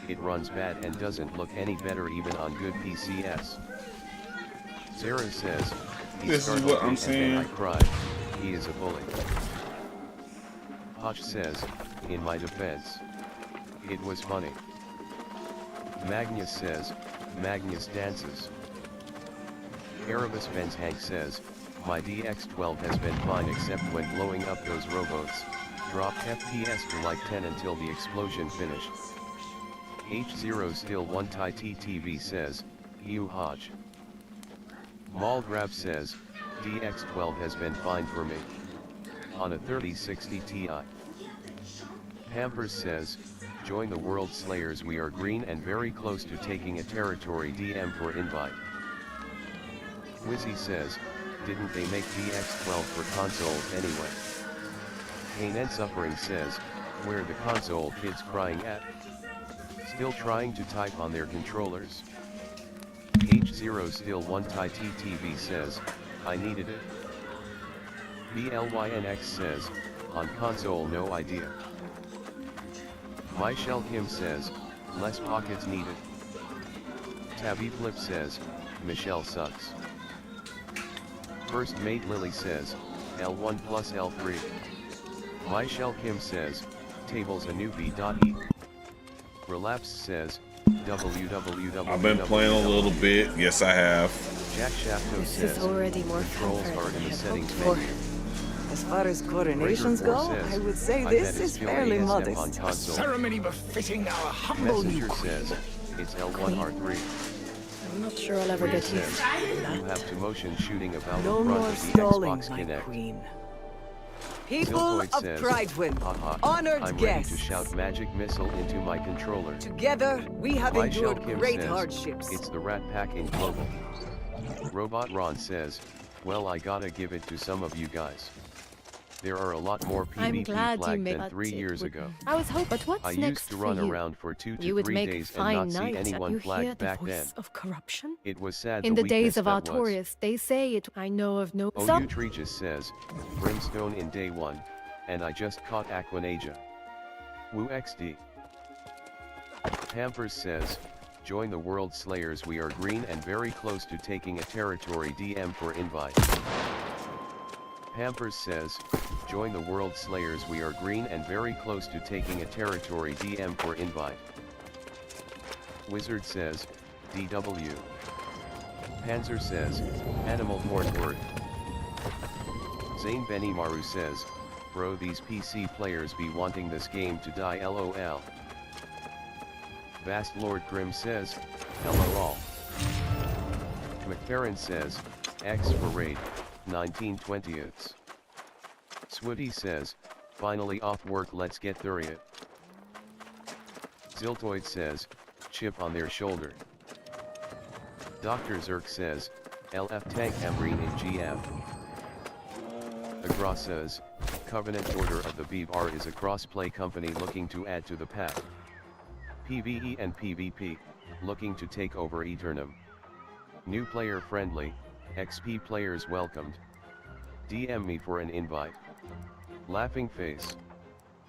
it runs bad and doesn't look any better even on good PCs. Sarah says, he This is started what I'm and then I saying. cried, he is a bully. Hotch says, in my defense, it was funny. Magnus says, Magnus dances. Erebus Benz Hank says, my DX12 has been fine except when blowing up those rowboats, dropped FPS to like 10 until the explosion finished. H0 still one Thai TTV says, you Hodge. Malgrab says, DX12 has been fine for me. On a 3060 Ti. Pampers says, join the World Slayers, we are green and very close to taking a territory, DM for invite. Wizzy says, didn't they make DX12 for consoles anyway? Pain and Suffering says, where the console kids crying at? Still trying to type on their controllers? H0 still one Thai TTV says, I needed it. BLYNX says, on console no idea. Michelle Kim says, less pockets needed. Tabby Flip says, Michelle sucks. First Mate Lily says, L1 plus L3. Michelle Kim says, tables a new B.E. Relapse says, www. I've been playing a little bit. Yes, I have. Jack Shafto This says, is already more controls fanfare are than in I the had settings hoped for. menu. As far as coronations go, Says, I would say I this bet is it's still fairly ASF modest. on console. Ceremony befitting our humble new Messenger queen. says, it's L1R3. I'm not sure I'll ever Rhea get used says, to you that. have to motion shooting about No in front more of the stalling, Xbox my Kinect. queen. People Ziltoid of says, Pridewin, haha, honored I'm guests. ready to shout magic missile into my controller. Together, we have Michelle endured Kim great says, hardships. it's the Rat Pack in Global. Robot Ron says, well, I gotta give it to some of you guys. There are a lot more I'm PvP glad you flag made than that 3 it years would- ago. I was hoping, but what's I next used to for run you? around for 2 You to would 3 make days and fine not see knights. anyone You hear flagged the back then. voice of corruption? It was sad In the days weakness of that was. Artorias, they say it. I know of no. OU Some Treaches says, Brimstone in day 1, and I just caught Aquanasia. Woo XD. Pampers says, join the World Slayers, we are green and very close to taking a territory, DM for invite. Pampers says, join the World Slayers, we are green and very close to taking a territory, DM for invite. Wizard says, DW. Panzer says, Animal Hornword. Zane Benimaru says, bro, these PC players be wanting this game to die, lol. Vast Lord Grim says, lol. McFerrin says, X for raid, 1920ths. Swooty says, finally off work, let's get through it. Ziltoid says, chip on their shoulder. Dr. Zerk says, LF Tank Amreen in GM. Agra says, Covenant Order of the Beavar is a cross-play company looking to add to the pack. PvE and PvP, looking to take over Eternum. New player friendly, XP players welcomed. DM me for an invite. Laughing face.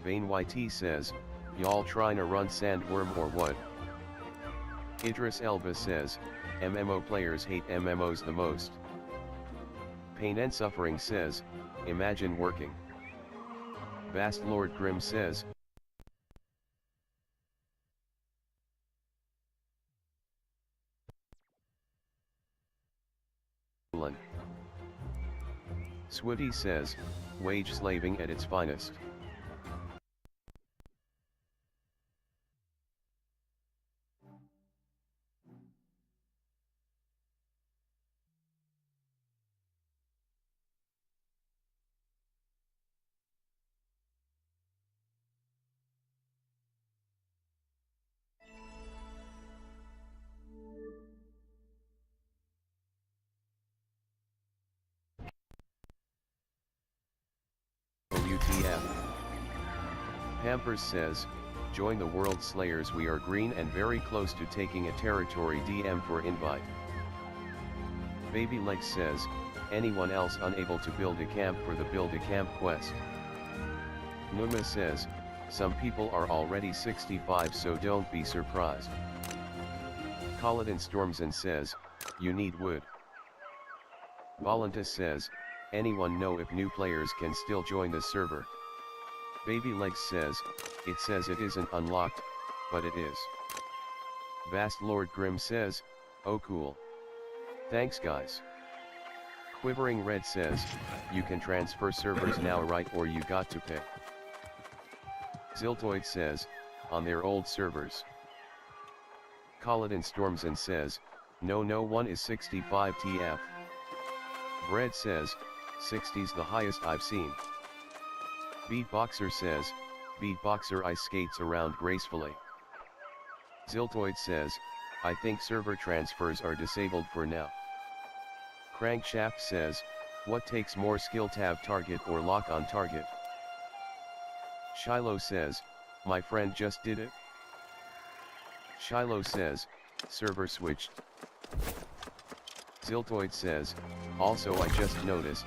Vane YT says, y'all trying to run Sandworm or what? Idris Elba says, MMO players hate MMOs the most. Pain and Suffering says, imagine working. Vast Lord Grim says, Swooty says, wage slaving at its finest. UTF. Pampers says, join the World Slayers, we are green and very close to taking a territory, DM for invite. Baby Legs says, anyone else unable to build a camp for the Build a Camp quest? Numa says, Some people are already 65, so don't be surprised. Kaladin storms and says, you need wood. Voluntas says, anyone know if new players can still join the server? Baby Legs says, it says it isn't unlocked, but it is. Vast Lord Grim says, oh cool. Thanks guys. Quivering Red says, you can transfer servers now right, or you got to pay. Ziltoid says, on their old servers. Kaladin storms and says, no one is 65 TF. Bread says, 60's the highest I've seen. Beatboxer says, Beatboxer ice skates around gracefully. Ziltoid says, I think server transfers are disabled for now. Crankshaft says, what takes more skill, tab target or lock on target? Shiloh says, my friend just did it. Shiloh says, server switched. Ziltoid says, also I just noticed,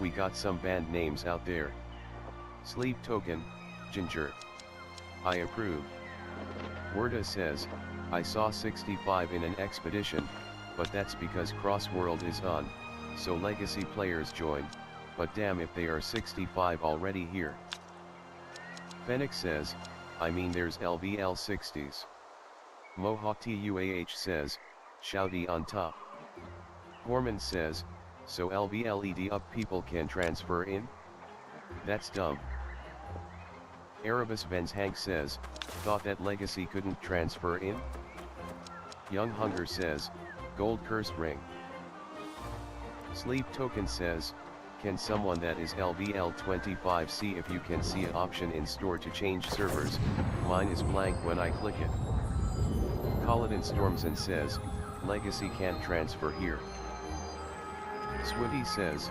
we got some band names out there. Sleep Token, Ginger. I approve. Werda says, I saw 65 in an expedition, but that's because Crossworld is on, so legacy players join, but damn if they are 65 already here. Fennec says, I mean there's LVL 60s. Mohawk TUAH says, shouty on top. Horman says, so LVLED up people can transfer in? That's dumb. Erebus Vens Hank says, thought that legacy couldn't transfer in? Young Hunger says, gold cursed ring. Sleep Token says, can someone that is LVL25 see if you can see an option in store to change servers? Mine is blank when I click it. Kaladin storms and says, legacy can't transfer here. Swifty says,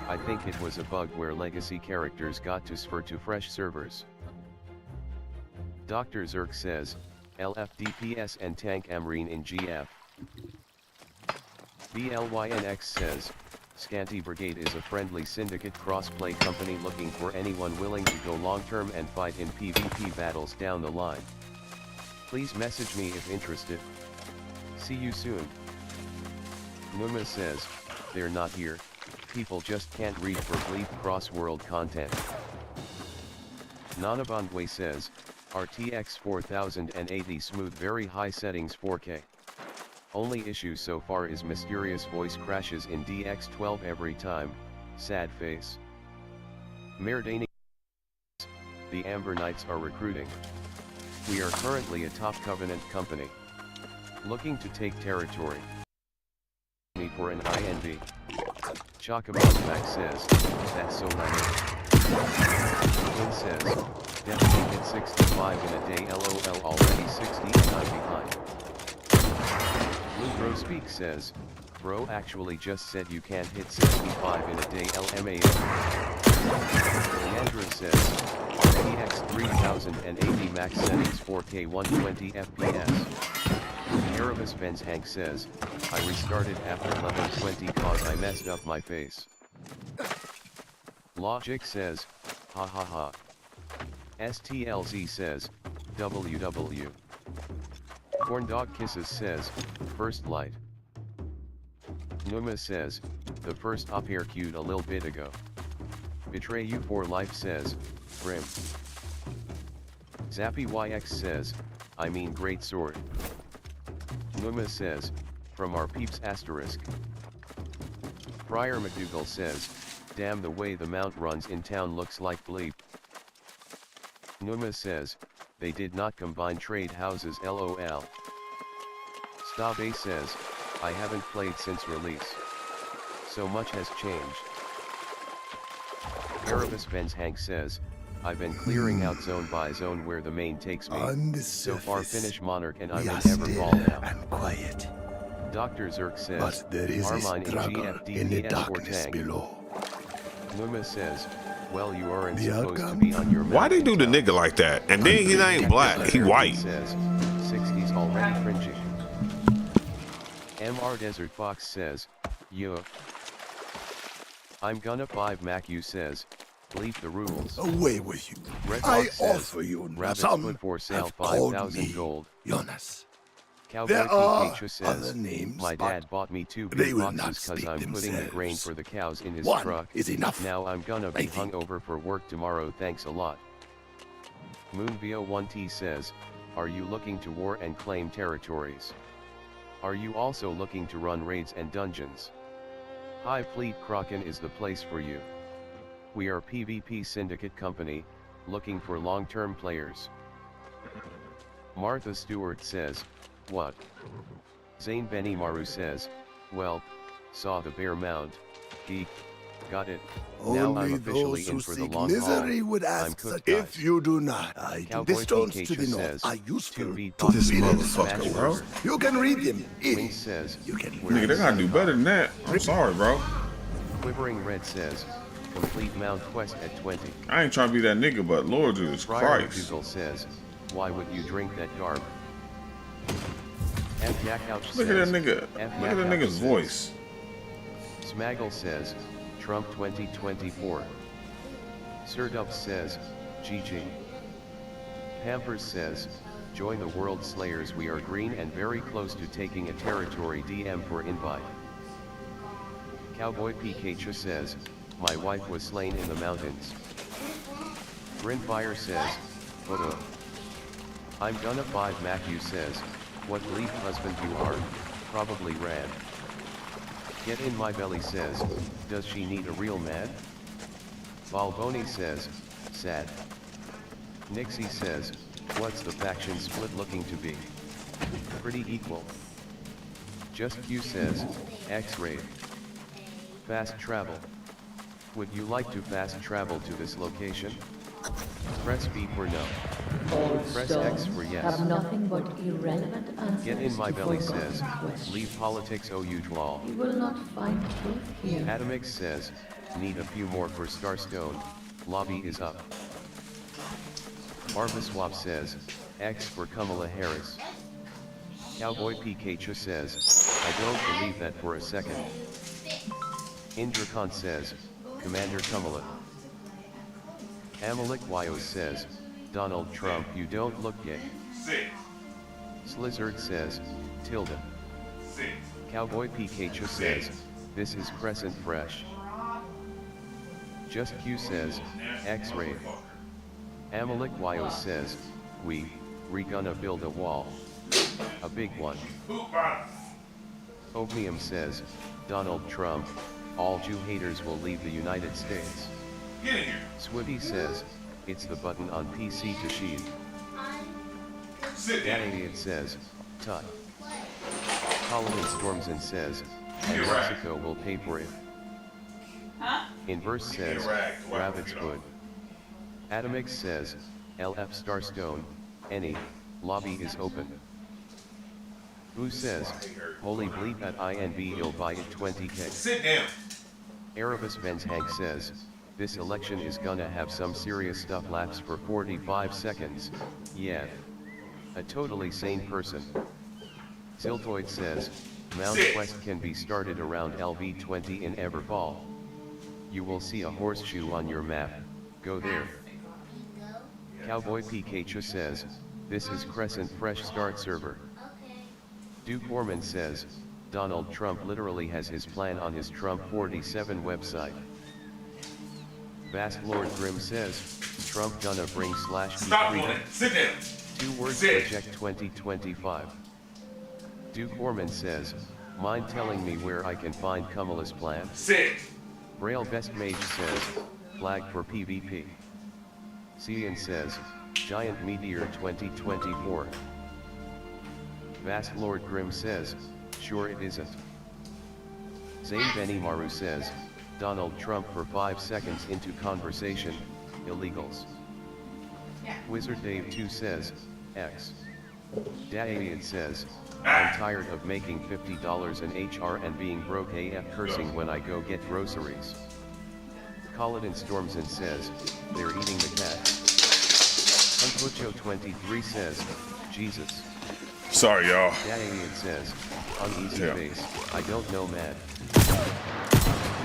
I think it was a bug where legacy characters got to transfer to fresh servers. Dr. Zerk says, LF DPS and tank Amreen in GF. BLYNX says, Scanty Brigade is a friendly syndicate crossplay company looking for anyone willing to go long term and fight in PvP battles down the line. Please message me if interested. See you soon. Numa says, they're not here, people just can't read for bleep cross-world content. Nanabandwe says, RTX 4080 smooth very high settings 4K. Only issue so far is mysterious voice crashes in DX12 every time, sad face. Merdani, the Amber Knights are recruiting. We are currently a top Covenant company. Looking to take territory. For an INV. Chocobo Max says, that's so nice. Quinn says, definitely hit 65 in a day LOL already 60 and I'm behind. Blue Bro Speak says, bro actually just said you can't hit 65 in a day LMAO. Leandra says, RTX 3080 max settings 4K 120 FPS. Erebus Vens Hank says, I restarted after level 20 cause I messed up my face. Logic says, ha ha ha. STLZ says, WW. Corndog Kisses says, first light. Numa says, the first up here queued a little bit ago. Betray You for Life says, Grim. Zappy YX says, I mean great sword. Numa says, from our peeps asterisk. Friar McDougal says, damn the way the mount runs in town looks like bleep. Numa says, they did not combine trade houses LOL. Stave says, I haven't played since release. So much has changed. Erebus Vens Hank says, I've been clearing out zone by zone where the main takes me. On the So far surface, finish Monarch and I'm we in are Everball still now. and quiet, Dr. Zerk says, but there is a Armine in struggle GFD in the PS4 darkness tank. below. Numa says, well you aren't The supposed to outcome? be on your Why they do the mountain nigga like that? And then he ain't black, he top." white. Says, 60's already cringy. MR Desert Fox says, yo. I'm gonna 5 Mac you says, Leave the rules. Away with you. Red I Hawk says, offer you Rabbit's some foot for sale, have called 5,000 me gold. Jonas. Cowboy There are Pikachu says, other names, my but dad bought me 2 they big will not boxes cause speak I'm putting the grain themselves. for the cows in his One truck. is enough. Now I'm gonna be I think. hungover for work tomorrow, thanks a lot. Moonvio1T says, are you looking to war and claim territories? Are you also looking to run raids and dungeons? Hive Fleet Kraken is the place for you. We are PvP Syndicate Company, looking for long-term players. Martha Stewart says, what? Zane Benimaru says, well, saw the bear mound, geek, got it, now I'm Only officially those in who for the seek long haul. misery would I'm ask cooked, such. guys. If you do not, the Cowboy stones to Pikachu the north says, are useful 2v to This build motherfucker, smash bro. burgers. You can read them. Wings Idiot. says, You can "We're Nigga, they gotta do better than that. I'm sorry, bro. Quivering Red says, complete Mount Quest at 20. I ain't trying to be that nigga, but Lord Jesus Friar Christ. Google says, why would you drink that garb? F Yakouch says, Look at that nigga. F Look at that Yakouch nigga's says, voice. Smaggle says, Trump 2024. Sirdup says, GG. Pampers says, join the World Slayers, we are green and very close to taking a territory, DM for invite. Cowboy Pikachu says, my wife was slain in the mountains. Grinfire says, photo. I'm gonna 5 Matthew says, what bleep husband you are, probably rad. Get in my belly says, does she need a real man? Balboni says, sad. Nixie says, what's the faction split looking to be? Pretty equal. Just Q says, X-ray. Fast travel. Would you like to fast travel to this location? Press B for no. All Press stones X for yes. have nothing but irrelevant answers Get in my to belly forgotten says, questions. leave politics OU You will not find truth here. Atomix says, need a few more for Starstone, lobby is up. Marviswap says, X for Kamala Harris. Cowboy Pikachu says, I don't believe that for a second. Indracon says, Commander Kamala. Amalek Wyos says, Donald Trump, you don't look gay. Slizzard says, Tilda. Cowboy Pikachu says, this is Crescent Fresh. Just Q says, X-ray. Amalek Wyos says, we gonna build a wall. A big one. Ogmium says, Donald Trump, all Jew haters will leave the United States. Swifty says, it's the button on PC to sheath. That idiot says, tut. Colin storms and says, and Mexico will pay for it. Inverse says, Rabbit's Foot. Atomix says, LF Starstone, any, lobby is open. Who says, holy bleep at INB you'll buy it 20k. Sit down. Erebus Venzhag says, this election is gonna have some serious stuff, laps for 45 seconds, yeah. A totally sane person. Ziltoid says, Mount Quest can be started around LV20 in Everfall. You will see a horseshoe on your map, go there. Cowboy Pikachu says, this is Crescent Fresh Start server. Duke Orman says, Donald Trump literally has his plan on his Trump 47 website. Vast Lord Grim says, Trump gonna bring / Stop doing it. Sit down. 2 words Sit. project 2025. Duke Orman says, mind telling me where I can find Kamala's plan? Sit. Braille Best Mage says, flag for PvP. Cian says, Giant Meteor 2024. Vast Lord Grim says, sure it isn't. Zane Benimaru says, Donald Trump for 5 seconds into conversation, illegals. Wizard Dave 2 says, X. Daeid says, I'm tired of making $50 in HR and being broke AF cursing when I go get groceries. Colin Storms and says, they're eating the cat. Unpucho 23 says, Jesus. Sorry, y'all. Daeid says, uneasy Yeah. face, I don't know man.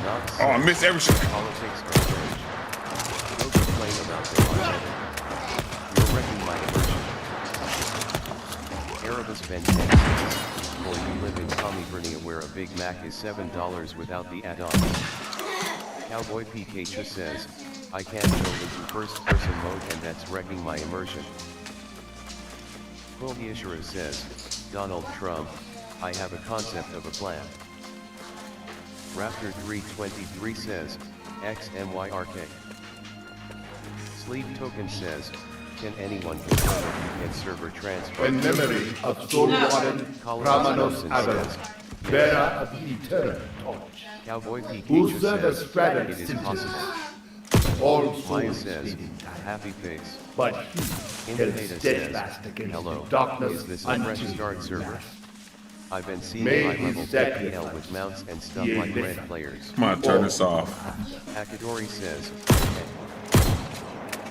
Not Oh, I missed every shot. Politics are strange. complain about them on Reddit. You're wrecking my immersion. Erebus Vengeance says, boy, you live in Tommy Bernia where a Big Mac is $7 without the add-ons. Cowboy Pikachu says, I can't go into first-person mode and that's wrecking my immersion. Fulgi Ishura says, Donald Trump, I have a concept of a plan. Raptor323 says, XMYRK. Sleep Token says, can anyone confirm if you can server transfer? In memory of Soul Warden Ramanos Adam, bearer of the eternal torch, Cowboy whose Pikachu service says, straddles it is Cynthia. possible. All Maya souls says, leading time. happy face. But he held Indivada steadfast says, against hello, the darkness is this a until fresh start the server? last. I've been seeing May high his level sacrifice PPL with mounts and stuff be a like red lesson. players. I'm gonna turn this off. Akadori says, okay.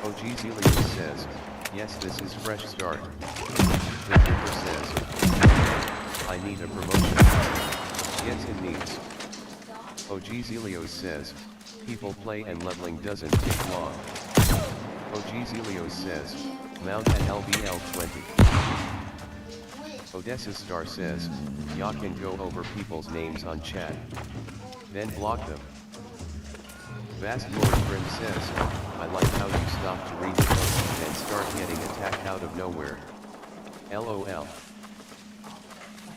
OG Zelius says, yes, this is fresh start. The Trooper says, I need a promotion. Yes, it needs. OG Zelios says, people play and leveling doesn't take long. OG Zelios says, mount an LBL 20. Odessa Star says, y'all can go over people's names on chat. Then block them. Vast Lord Grim says, I like how you stop to read the post and start getting attacked out of nowhere. LOL.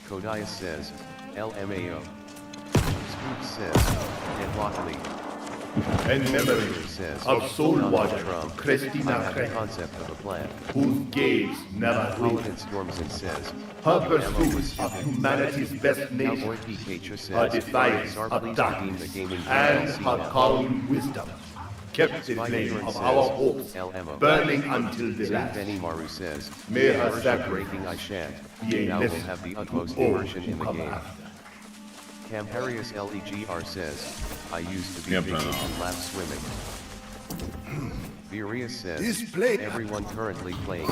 Kodias says, LMAO. Spook says, and luckily. In memory Says, of Soul Donald Warden Trump, I Christina have a Craig, concept of a plan. whose gaze never wavered. Paladin Stormson says, Her pursuit of humanity's best Cowboy nation, Pikachu her says, defiance Tsar, of please redeem darkness, the gaming and DLC her now. calm wisdom kept the Spike flame Urine of says, our hopes LMO. burning until the Saint last. Benimaru says, May her immersion sacrifice breaking I shan't. be a Thou will lesson have the to utmost all immersion who in the come game. after. Camparius LEGR says, I used to be Yep, big no. into lap swimming. Furious says, Display. everyone currently playing.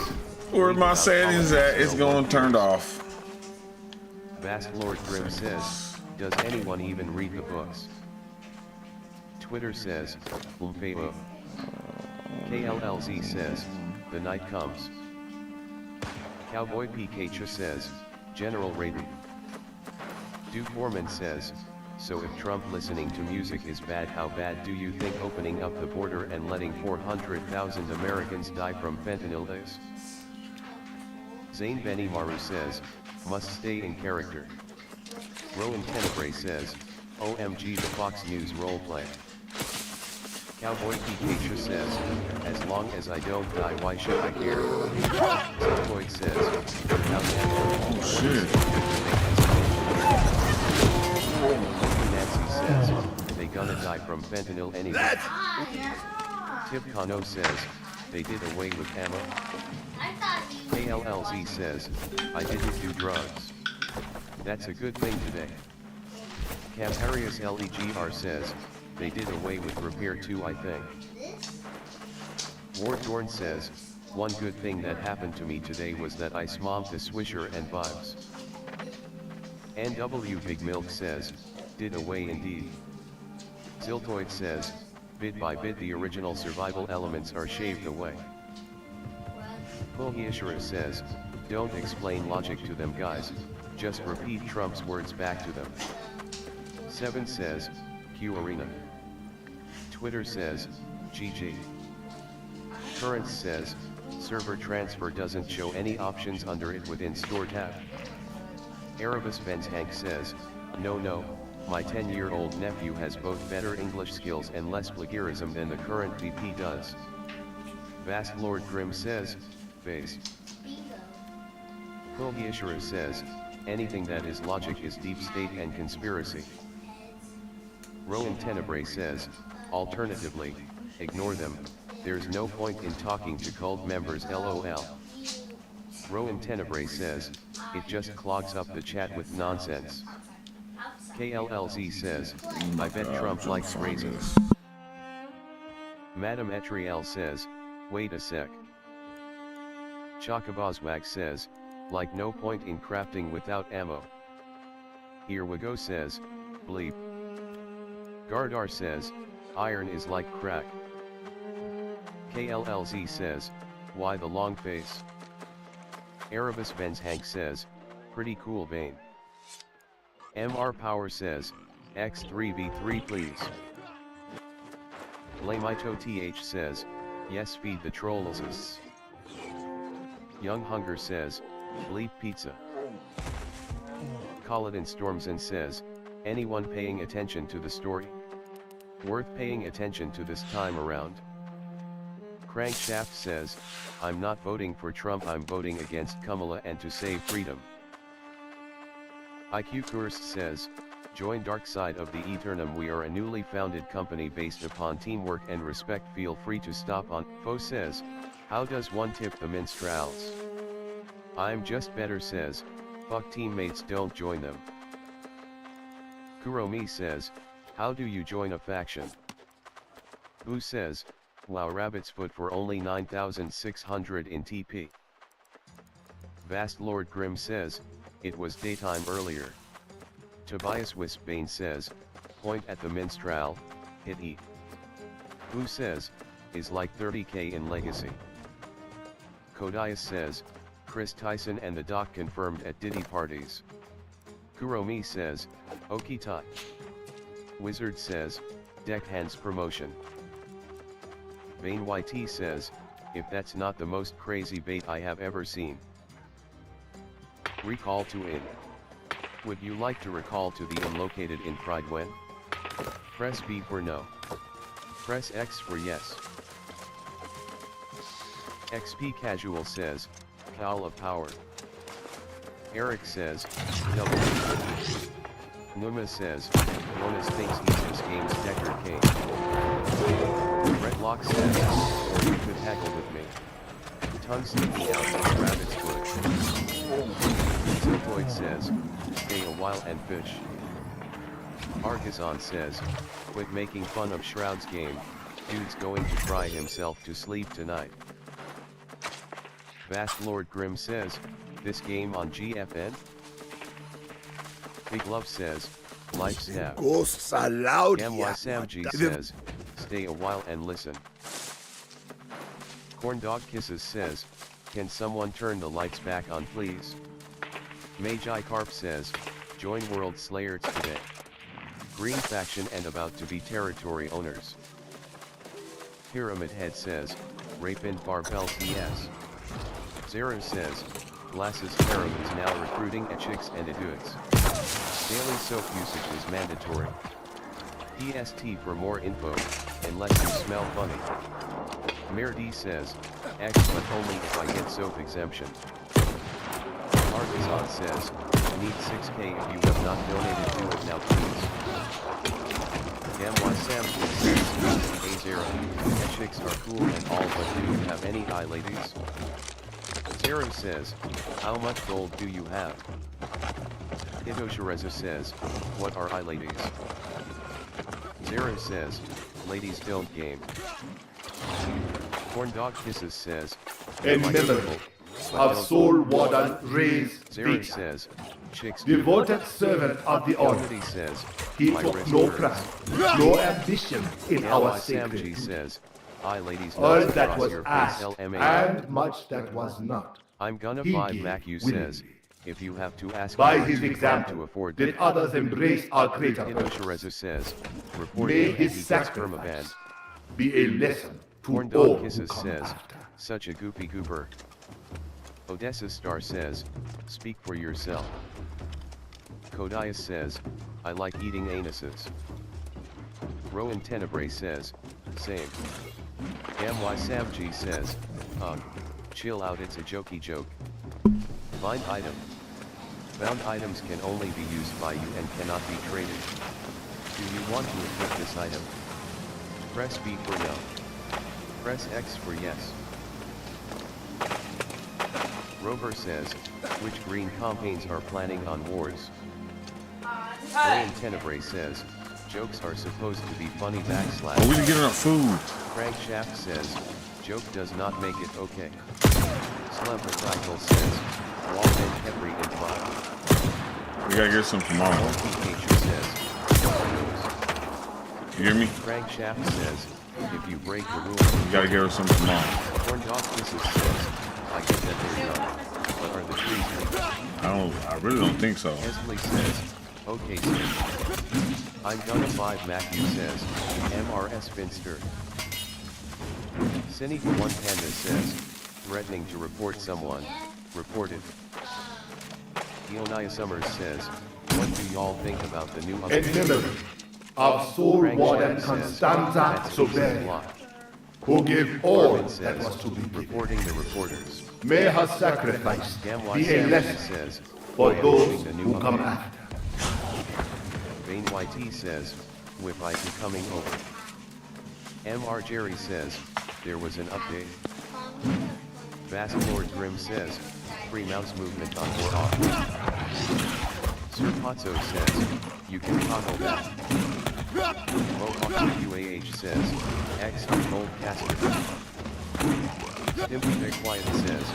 Where Read my about settings politics at? It's no going one turned cares. off. Vast Lord Grim says, does anyone even read the books? Twitter says, Lumpeo. KLLZ says, the night comes. Cowboy Pikachu says, General Raiden. Duke Foreman says, so if Trump listening to music is bad, how bad do you think opening up the border and letting 400,000 Americans die from fentanyl is? Zane Benimaru says, must stay in character. Rowan Tenebrae says, OMG the Fox News roleplay. Cowboy Pikachu says, as long as I don't die, why should I care? Zetoid says, how Oh shit. Nancy says, they gonna die from fentanyl anyway. Tip Kano says, they did away with ammo. KLLZ says, I didn't do drugs. That's a good thing today. Camparius LEGR says, they did away with repair too, I think. Wardorn says, one good thing that happened to me today was that I smogged the Swisher and vibes. NW Big Milk says, did away indeed. Ziltoid says, bit by bit the original survival elements are shaved away. Pulhiashara says, don't explain logic to them guys, just repeat Trump's words back to them. 7 says, Q Arena. Twitter says, GG. Currents says, server transfer doesn't show any options under it within store tab. Erebus Hank says, no, my 10-year-old nephew has both better English skills and less plagiarism than the current VP does. Vast Lord Grim says, base. Pulhiashara says, anything that is logic is deep state and conspiracy. Rowan Tenebrae says, alternatively, ignore them, there's no point in talking to cult members LOL. Rowan Tenebrae says, it just clogs up the chat with nonsense. KLLZ says, I bet Trump likes raisins. Madame Etriel says, wait a sec. Chakabazwag says, like no point in crafting without ammo. Here we go says, bleep. Gardar says, iron is like crack. KLLZ says, why the long face? Erebus Benz Hank says, pretty cool Vane. MR Power says, X3v3 please. Lamito TH says, yes feed the trolls. Young Hunger says, bleep pizza. Colladin Stormson says, anyone paying attention to the story? Worth paying attention to this time around? Crankshaft says, I'm not voting for Trump, I'm voting against Kamala and to save freedom. IQ Kurst says, join Dark Side of the Eternum, we are a newly founded company based upon teamwork and respect, feel free to stop on. Foe says, how does one tip the minstrels? I'm just better says, fuck teammates, don't join them. Kuromi says, how do you join a faction? Who says, wow, Rabbit's Foot for only 9,600 in TP. Vast Lord Grim says, it was daytime earlier. Tobias Wispbane says, point at the minstrel, hit E. Who says, is like 30k in legacy. Kodias says, Chris Tyson and the Doc confirmed at Diddy parties. Kuromi says, okie tot. Wizard says, deckhands promotion. Vane YT says, if that's not the most crazy bait I have ever seen. Recall to in. Would you like to recall to the unlocated in Pride when? Press B for no. Press X for yes. XP Casual says, Cowl of Power. Eric says, W. Numa says, Jonas thinks he just games Decker King. Redlock says, or you could haggle with me. Tongue sticking out like rabbit's foot. Ziltoid says, stay a while and fish. Argazon says, quit making fun of Shroud's game, dude's going to cry himself to sleep tonight. Vast Lord Grim says, this game on GFN? Big Love says, life's half. Ghosts are loud. MY Samg says, stay a while and listen. Corndog Kisses says, can someone turn the lights back on please? Magi Carp says, join World Slayers today. Green faction and about to be territory owners. Pyramid Head says, Rapin Barbell TS. Zero says, Glasses Carabins now recruiting at chicks and at dudes. Daily soap usage is mandatory. PST for more info, unless you smell funny. Mayor D says, X but only if I get soap exemption. Artisan says, need 6k if you have not donated, do it now please. MY Samson says, A0, and chicks are cool and all, but do you have any eye ladies? Zero says, how much gold do you have? Hidoshareza says, what are eye ladies? Zero says, ladies don't game. Corndog Kisses says, In memory of Soul Warden Ray's Zero Beta, says, chicks do. devoted servant of the honor. Unity says, He my took wrist no hurts. pride, no ambition in our LY sacred Samg food. says, I ladies All not that across was your face asked, LMA. and much that was not. I'm gonna He buy gave Mac, you willingly. says, if you have to ask By for his it, you example, to afford did it. others embrace our greater purpose. Hidoshareza says, report May him and his he gets sacrifice permabanned. be a lesson to all Corndog who Kisses come says, after. such a goopy goober. Odessa Star says, speak for yourself. Kodias says, I like eating anuses. Rowan Tenebrae says, same. MY Samg says, chill out, it's a jokey joke. Find item. Found items can only be used by you and cannot be traded. Do you want to equip this item? Press B for no. Press X for yes. Rover says, which green campaigns are planning on wars? Rowan Tenebrae says, jokes are supposed to be funny / Oh, we didn't get enough food. Crankshaft says, joke does not make it okay. Slumbercycle says, Walt and Henry in 5. We gotta get some tomorrow. Monkey Nature says, what are those? You hear me? Crankshaft says, if you break the rules. You gotta give her some tomorrow. Corn Dog Kisses says, I get that they're dumb, but are the trees legal? I really don't think so. Esley says, okay Steve. I'm gonna 5 Matthew says, MRS Finster. Cine for One Panda says, threatening to report someone, reported. Ionaya Summers says, what do y'all think about the new In update? memory of Soul Frank Warden Shannon says, Constanza that's Lisa's Soberia, block. who gave all Marvin that says, was to be given. reporting the reporters. May her sacrifice Gamwise be a Sam lesson says, for I am those moving the new who come update. after. Vane YT says, with IP coming over. MR Jerry says, there was an update. Vast Lord Grim says, free mouse movement on or off. Sir Pozzo says, you can toggle that. Mohawk UAH says, X on gold caster. Stimpy Big Quiet says,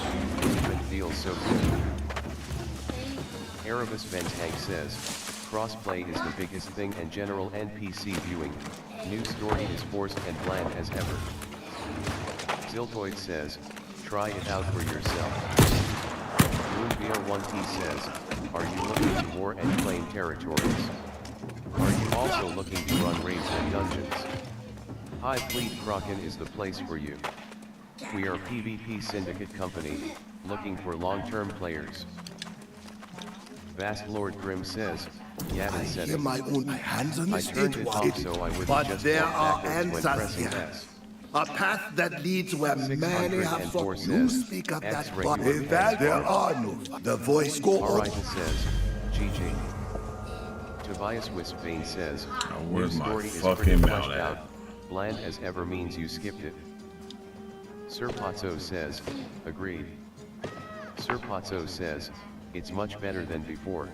movement feels so good. Erebus Ventang says, crossplay is the biggest thing and general NPC viewing, new story is forced and bland as ever. Ziltoid says, try it out for yourself. Moonbeer1T says, are you looking to war and claim territories? Are you also looking to run raids and dungeons? High Fleet Kraken is the place for you. We are PvP Syndicate Company, looking for long-term players. Vast Lord Grim says, Yavin I said hear it. my own hands on the I turned stage it while off so I wouldn't but just there walk are backwards when answers pressing here. S. A path that leads where many have 604 sought. You says, speak of that, X-ray but your in fact there hands. are no. The voice go on. Alright says, GG. Tobias Wisbane says, where's new my story is fucking pretty mouth fleshed at? out, bland as ever means you skipped it. Sir Pozzo says, agreed. Sir Pozzo says, it's much better than before.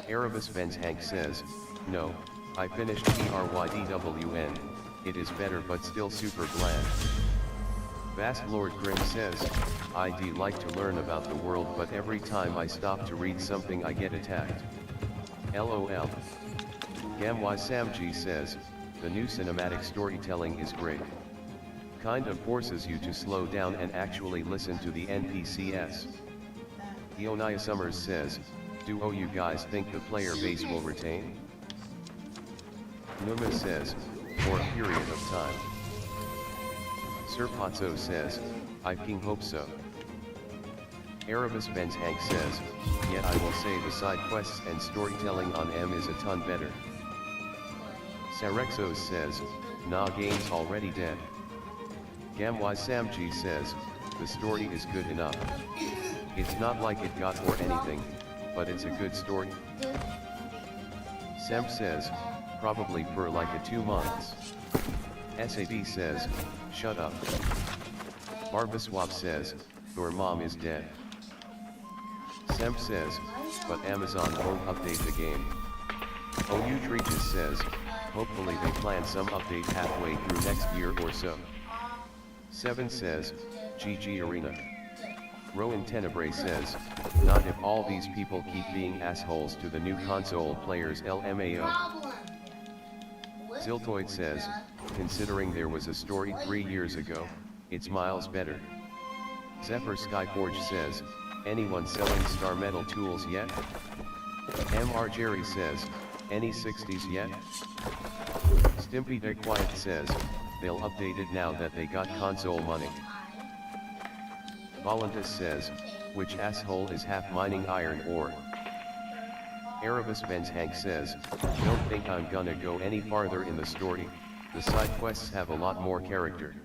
Erebus Ventang says, no, I finished TRYDWN, it is better but still super bland. Vast Lord Grim says, I'd like to learn about the world but every time I stop to read something I get attacked. LOL. Gamwise Samji says, the new cinematic storytelling is great. Kind of forces you to slow down and actually listen to the NPCs. Ionaya Summers says, do you guys think the player base will retain? Numa says, for a period of time. Sir Pozzo says, I king hope so. Erebus Ventang says, yet I will say the side quests and storytelling on M is a ton better. Sarexos says, nah game's already dead. Gamwise Samji says, the story is good enough. It's not like it got or anything, but it's a good story. Semp says, probably for like a 2 months. SAD says, shut up. Barbaswap says, your mom is dead. Semp says, but Amazon won't update the game. OU Treaches says, hopefully they plan some update halfway through next year or so. 7 says, GG Arena. Rowan Tenebrae says, not if all these people keep being assholes to the new console players LMAO. Ziltoid says, considering there was a story 3 years ago, it's miles better. Zephyr Skyforge says, anyone selling Star Metal tools yet? MR Jerry says, any 60s yet? Stimpy Big Quiet says, they'll update it now that they got console money. Voluntas says, which asshole is half mining iron ore? Erebus Ventang says, don't think I'm gonna go any farther in the story, the side quests have a lot more character.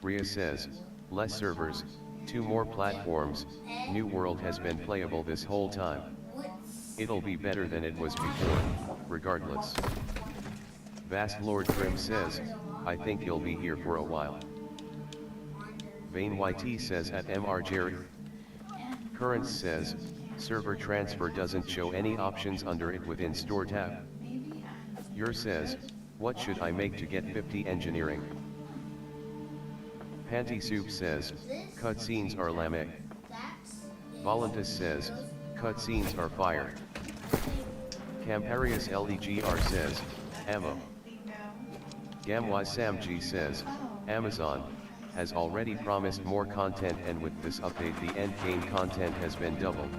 Rhea says, less servers, 2 more platforms, New World has been playable this whole time. It'll be better than it was before, regardless. Vast Lord Grim says, I think you'll be here for a while. Vane YT says at MR Jerry. Currents says, server transfer doesn't show any options under it within store tab. Your says, what should I make to get 50 engineering? Panty Soup says, cutscenes are lame. Voluntas says, cutscenes are fire. Camparius LEGR says, ammo. Gamwise Samji says, Amazon has already promised more content, and with this update the endgame content has been doubled.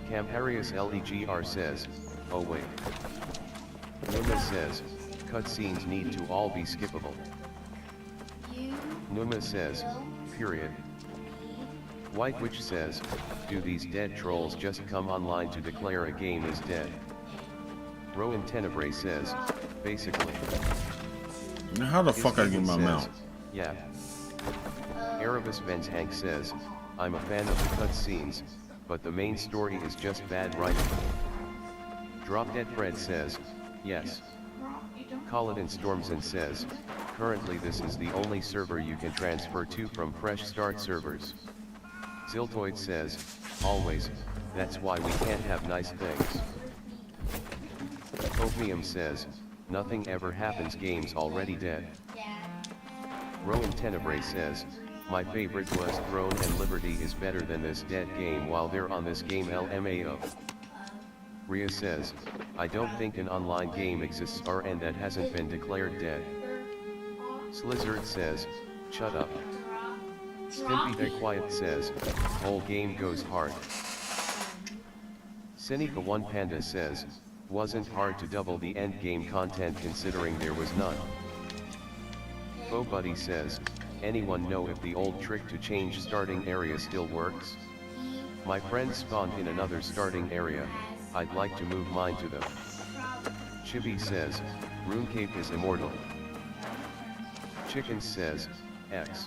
Camparius LEGR says, oh wait. Numa says, cutscenes need to all be skippable. Numa says, period. White Witch says, do these dead trolls just come online to declare a game is dead? Rowan Tenebrae says, basically. Now, how the fuck I get my mount? Yeah. Erebus Benz Hank says, I'm a fan of the cutscenes, but the main story is just bad writing. Drop Dead Fred says, yes. Colin Stormson says, currently this is the only server you can transfer to from Fresh Start servers. Ziltoid says, always, that's why we can't have nice things. Opium says, nothing ever happens, game's already dead. Rowan Tenebrae says, my favorite was Throne and Liberty is better than this dead game while they're on this game LMAO. Rhea says, I don't think an online game exists and that hasn't been declared dead. Slizzard says, shut up. Stimpy the Quiet says, whole game goes hard. Seneca One Panda says, wasn't hard to double the endgame content considering there was none. BoBuddy says, anyone know if the old trick to change starting area still works? My friends spawned in another starting area, I'd like to move mine to them. Chibi says, RuneScape is immortal. Chicken says, X.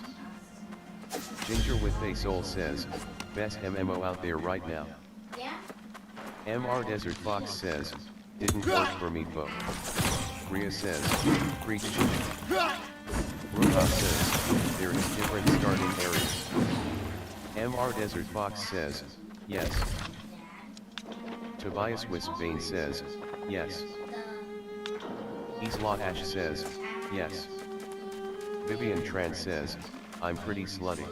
Ginger with a Soul says, best MMO out there right now. MR Desert Fox says, didn't work for me Bo. Rhea says, preach chicken. Ruha says, there is different starting areas. MR Desert Fox says, yes. Tobias Wispbane says, yes. Islot Ash says, yes. Vivian Tran says, I'm pretty slutty.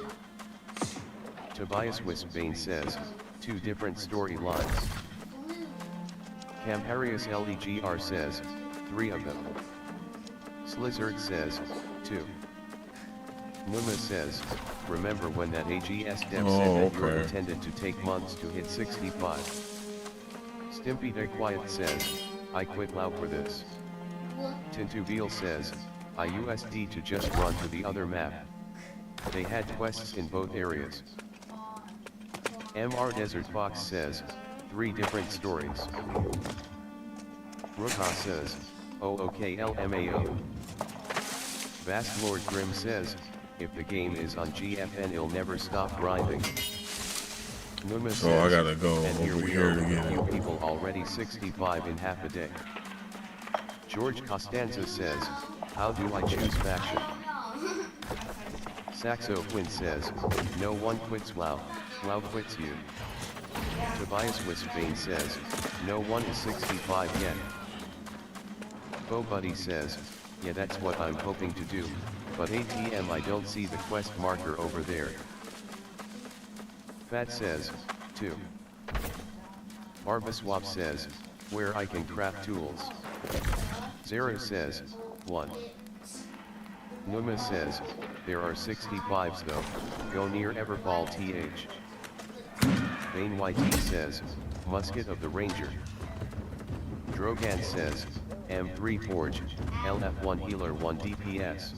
Tobias Wispbane says, 2 different storylines. Camparius LEGR says, 3 of them. Slizzard says, 2. Numa says, remember when that AGS dev said that you were intended to take months to hit 65. Stimpy the Quiet says, I quit WoW for this. Tintubiel says, I USD to just run to the other map. They had quests in both areas. MR Desert Fox says, 3 different stories. Ruka says, oh okay LMAO. Vast Lord Grim says, if the game is on GFN it'll never stop grinding. Numa says, I gotta go and here over we here are to with get a few it. people already 65 in half a day. George Costanza says, how do I choose faction? Saxo Quinn says, no one quits WoW, WoW quits you. Tobias Wispbane says, no one is 65 yet. BoBuddy says, yeah that's what I'm hoping to do, but ATM I don't see the quest marker over there. Fat says, 2. Barbaswap says, where I can craft tools. Zero says, 1. Numa says, there are 65s though, go near Everfall TH. Vane YT says, Musket of the Ranger. Drogan says, M3 Forge, LF1 Healer 1 DPS.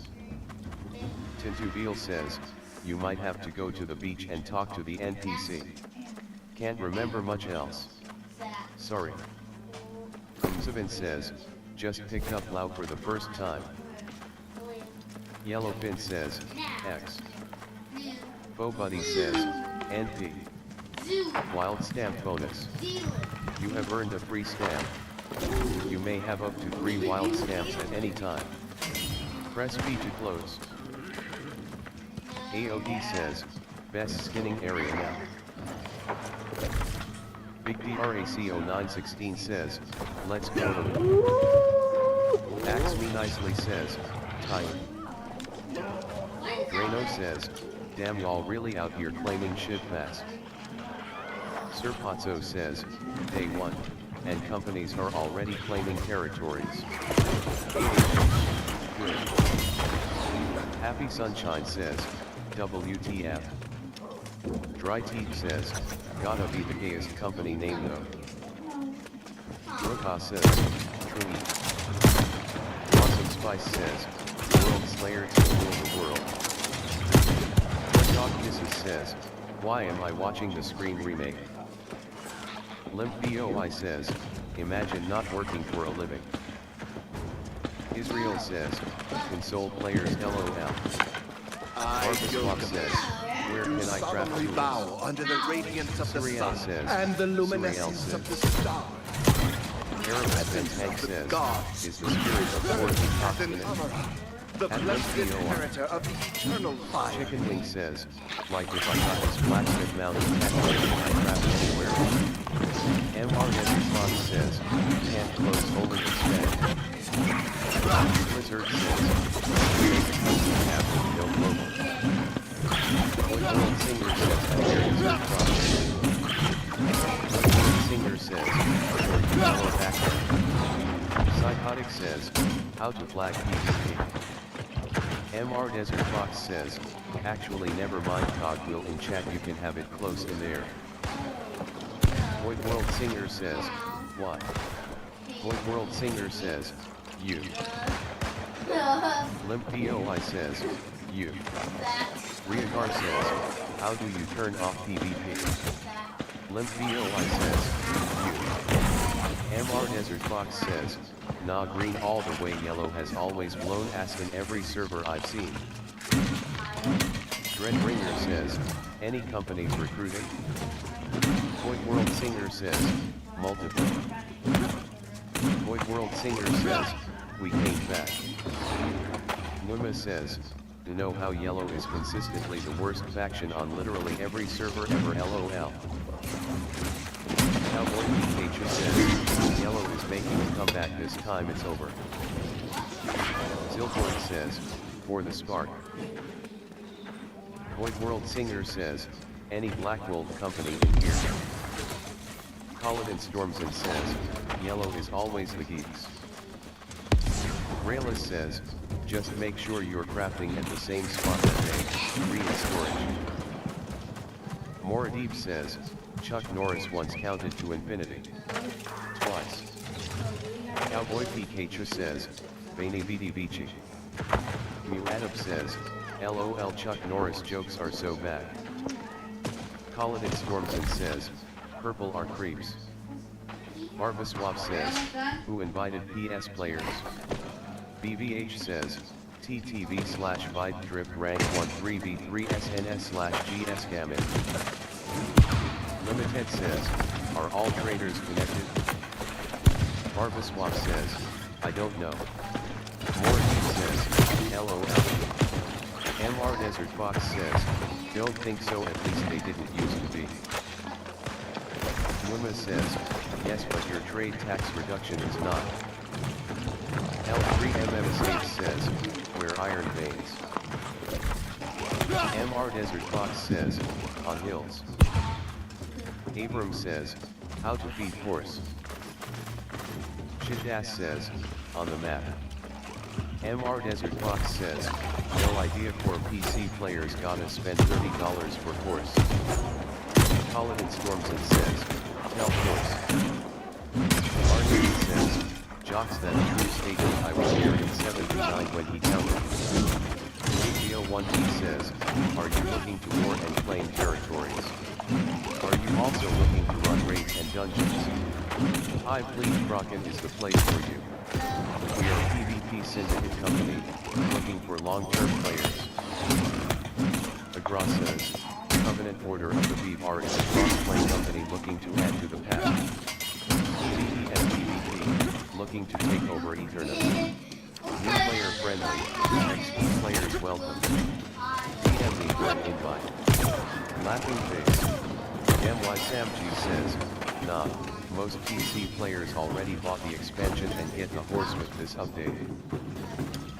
Tintubiel says, you might have to go to the beach and talk to the NPC. Can't remember much else. Sorry. Sabin says, just picked up WoW for the first time. Yellowfin says, X. BoBuddy says, NP. Wild stamp bonus. You have earned a free stamp. You may have up to 3 wild stamps at any time. Press B to close. AOD says, best skinning area now. Big DRACO916 says, let's go. Axe Me Nicely says, tired. Drano says, damn y'all really out here claiming shit fast. Serpazzo says, day 1, and companies are already claiming territories. good. Happy Sunshine says, WTF. Dry Teeth says, gotta be the gayest company name though. Roka says, tree. Awesome Spice says, World Slayer to rule the world. Dog Kisses says, why am I watching the Scream remake? Limp BOI says, imagine not working for a living. Israel says, console players LOL. Marcus Swap says, where can I craft solemnly tools? bow under the radiance of the Surreal sun says, and the Surreal luminescence of the says. stars. Aramis and Tank says, gods, is the spirit of Fortune and Toxin honor, the At blessed Limp BOI. inheritor of the eternal fire. Chicken Wing says, like if I got this blacksmith mounted tattoo I craft anywhere. MR Response says, can't close only expand. Blizzard says, create a custom tab with no global. World Singer says, there is no problem. Singer says, for you follow background. Psychotic says, how to flag PvP. MR Desert Fox says, actually never mind Cogwheel in chat, you can have it close in there. Void World Singer says, why? Void World Singer says, you. Limp BOI says, you. Riagar says, how do you turn off PvP? Limp BOI says, you. MR Desert Fox says, nah, green all the way, yellow has always blown ass in every server I've seen. Dread Ringer says, any companies recruiting? Void World Singer says, multiple. Void World Singer says, we came back. Numa says, to know how yellow is consistently the worst faction on literally every server ever, LOL. Cowboy Pikachu says, yellow is making a comeback, this time it's over. Zilborn says, for the spark. Void World Singer says, any Black Wolf company in here. Colin Stormson says, yellow is always the geeks. Rayless says, just make sure you're crafting at the same spot that they, free in storage. Moradib says, Chuck Norris once counted to infinity. Twice. Cowboy Pikachu says, Veni Vidi Vici. Muadab says, LOL, Chuck Norris jokes are so bad. Colin Stormson says, purple are creeps. Barbaswap says, who invited PS players? BVH says, TTV/Vibe Drip rank 13v3 SNS/GS Gammon. Limited says, are all traders connected? Barbaswap says, I don't know. Morgan says, LOL. MR Desert Fox says, don't think so, at least they didn't used to be. Numa says, yes, but your trade tax reduction is not. L3MM says, where iron veins. MR Desert Fox says, on hills. Abram says, how to feed horse. Shidass says, on the map. MR Desert Fox says, no idea for PC players, gotta spend $30 for horse. Colin Stormson says, tell horse. RD says, Jocks, that true statement, I was here in 79 when he counted. AGO1T says, are you looking to war and claim territories? Are you also looking to run raids and dungeons? Hive Fleet Kraken is the place for you. We are a PvP syndicate company, looking for long-term players. Agra says, Covenant Order of the Beavar is a cross-play company looking to add to the path. PvE and PvP, looking to take over Eternity. New player friendly, XP players welcome. DM me for an invite. Laughing face. MY Samg says, nah, most PC players already bought the expansion and get the horse with this update.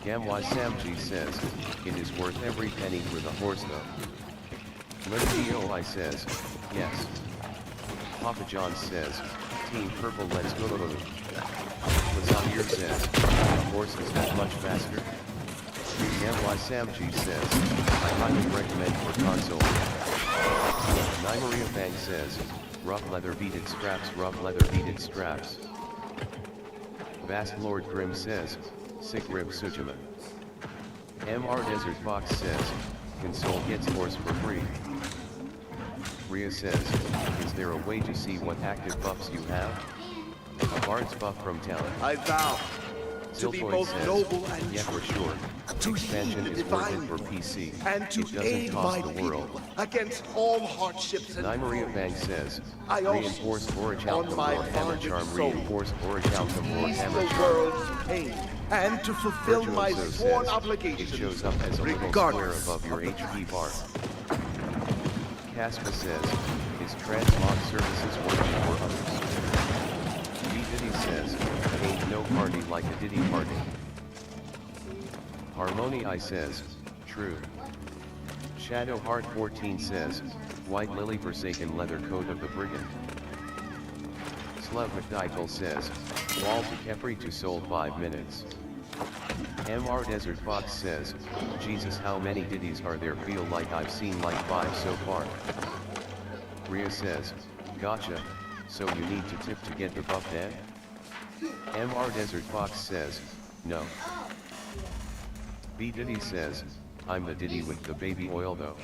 Gamwy Samg says, it is worth every penny for the horse though. LimpDOI says, yes. Papa John says, Team Purple let's go. Lazamir says, the horse is that much faster. MY Samji says, I highly recommend for console. Nymaria Bang says, rough leather beaded straps. Vast Lord Grim says, sick rib Sujima. MR Desert Fox says, console gets horse for free. Ria says, is there a way to see what active buffs you have? A bard's buff from talent. I vow to be Ziltoid both says, noble and yeah, true, for sure. to Expansion heed is worth it divine for will, PC. and to It doesn't aid cost my the world. people against all hardships and Nymaria foes. Bang says, I also, reinforced on Orichalcum my or Hammer bonded Charm, soul, reinforced Orichalcum or ease Hammer the Charm. world's pain, and to fulfill my Virtuoso sworn says, it obligations, shows up as a little square regardless above your of the HP price. bar. Caspa says, is transmog services working for others? B Diddy says, ain't no party like a Diddy party. Harmony I says, true. Shadow Heart 14 says, White Lily Forsaken Leather Coat of the Brigand. Slav McDykel says, Wall to Kefri to Soul 5 minutes. MR Desert Fox says, Jesus how many Diddies are there, feel like I've seen like 5 so far. Ria says, gotcha, so you need to tip to get the buff then? MR Desert Fox says, no. B Diddy says, I'm the Diddy with the baby oil though.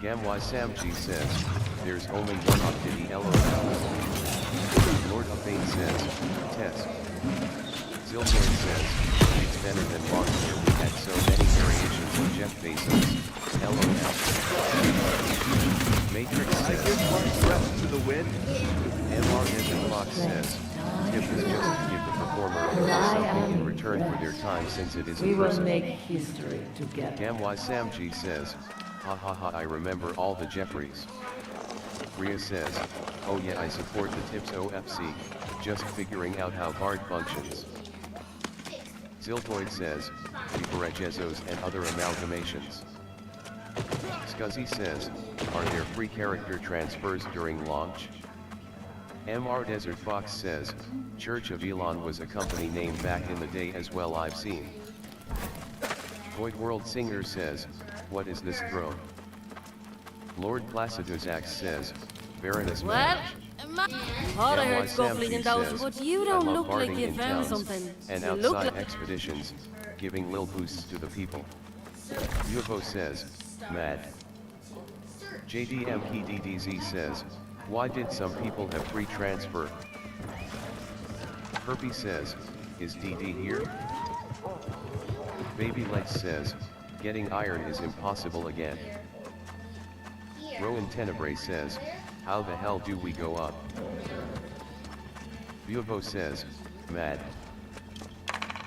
Gamwy Samji says, there's only one up Diddy LOL. Lord of Fate says, test. Ziltoid says, it's better than Monster, we had so many variations of Jeff Bezos, LOL. Matrix I says, give my breath to the wind. MR Desert Fox says, tip is just to give the performer a little something in return for their time since it is We in will person. make history together. Gamwy Samji says, ha ha ha, I remember all the Jeffries. Ria says, oh yeah, I support the tips OFC, just figuring out how Bard functions. Ziltoid says, Vivarejezos and other amalgamations. Scuzzy says, are there free character transfers during launch? MR Desert Fox says, Church of Elon was a company name back in the day as well, I've seen. Void World Singer says, what is this throne? Lord Placidozax says, Baroness Well, Mage. all I Gamwy heard scuffling in Samji those, says, but you I don't love look like barding you in found towns something. and You look outside like... expeditions, giving lil boosts to the people. UFO says, mad. JDMPDDZ says, why did some people have free transfer? Herpy says, is DD here? Baby Lex says, getting iron is impossible again. Rowan Tenebrae says, how the hell do we go up? Vuvo says, mad.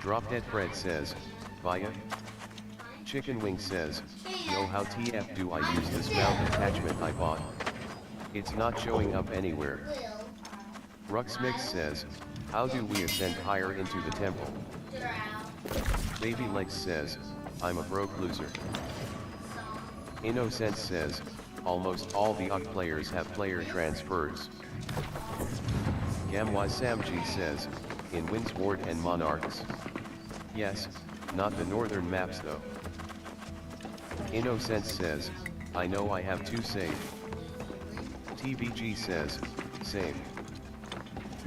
Drop Dead Fred says, Vaya. Chicken Wing says, yo how TF do I use this mount attachment I bought? It's not showing up anywhere. Ruxmix says, how do we ascend higher into the temple? Baby Legs says, I'm a broke loser. Innocent says, almost all the UG players have player transfers. Gamwy Samji says, in Windsward and Monarchs. Yes, not the northern maps though. Innocent says, I know I have to save. TVG says, same.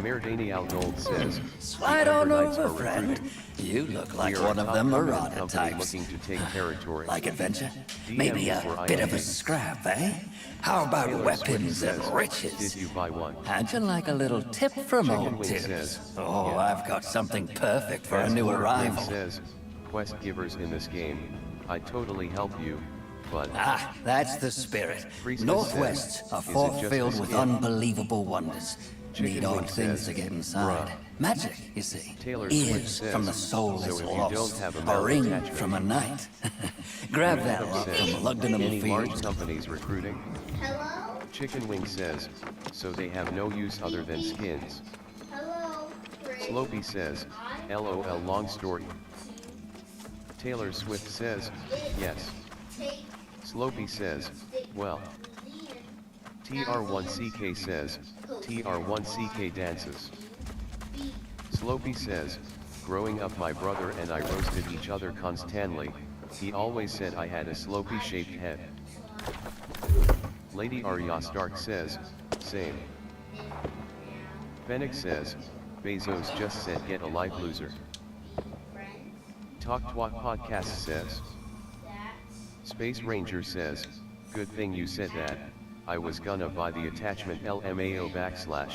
Mayor Daniel Gold says, Slide on Knights over, are friend. recruiting. You look We like are one a of top them government Marauder company types. looking to take territory. Like adventure? DM Maybe a for bit of a IoT. scrap, eh? How about Taylor weapons Swift and says, riches? did you buy one? How'd you like a little tip from Chicken old Wing Tips? says, Oh, yeah. I've got something perfect for a Fast new Forward arrival. says, quest givers in this game, I'd totally help you, but... Ah, that's the spirit. Priestess Northwests says, are is it fort just filled the with skin? unbelievable wonders. Chicken Need odd Wing things says, to get inside. bruh. Magic, you see, Taylor Swift is says, from the so soulless if you lost. don't have a A mount ring attachment. from a knight. Grab that Adam lot says, from Lugdenham any large Fields. companies recruiting? Chicken Wing says, so they have no use other than skins. Slopey says, LOL long story. Taylor Swift says, yes. Slopey says, well. TR1CK says, TR1CK dances. Slopey says, Growing up my brother and I roasted each other constantly, he always said I had a slopey shaped head. Lady Arya Stark says, same. Fennec says, Bezos just said get a life loser. Talk Twat Podcast says. Space Ranger says, good thing you said that, I was gonna buy the attachment LMAO /.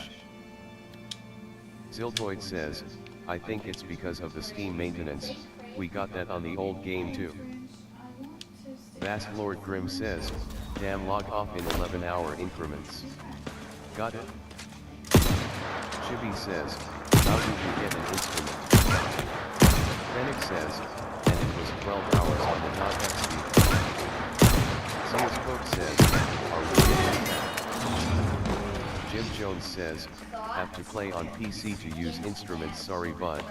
Ziltoid says, I think it's because of the Steam maintenance, we got that on the old game too. Vast Lord Grim says, damn log off in 11-hour increments. Got it? Chibi says, how did you get an instrument? Fennec says, and it was 12 hours on the .xd. Zeus Coke says, are we getting that? Jim Jones says, have to play on PC to use instruments, sorry bud.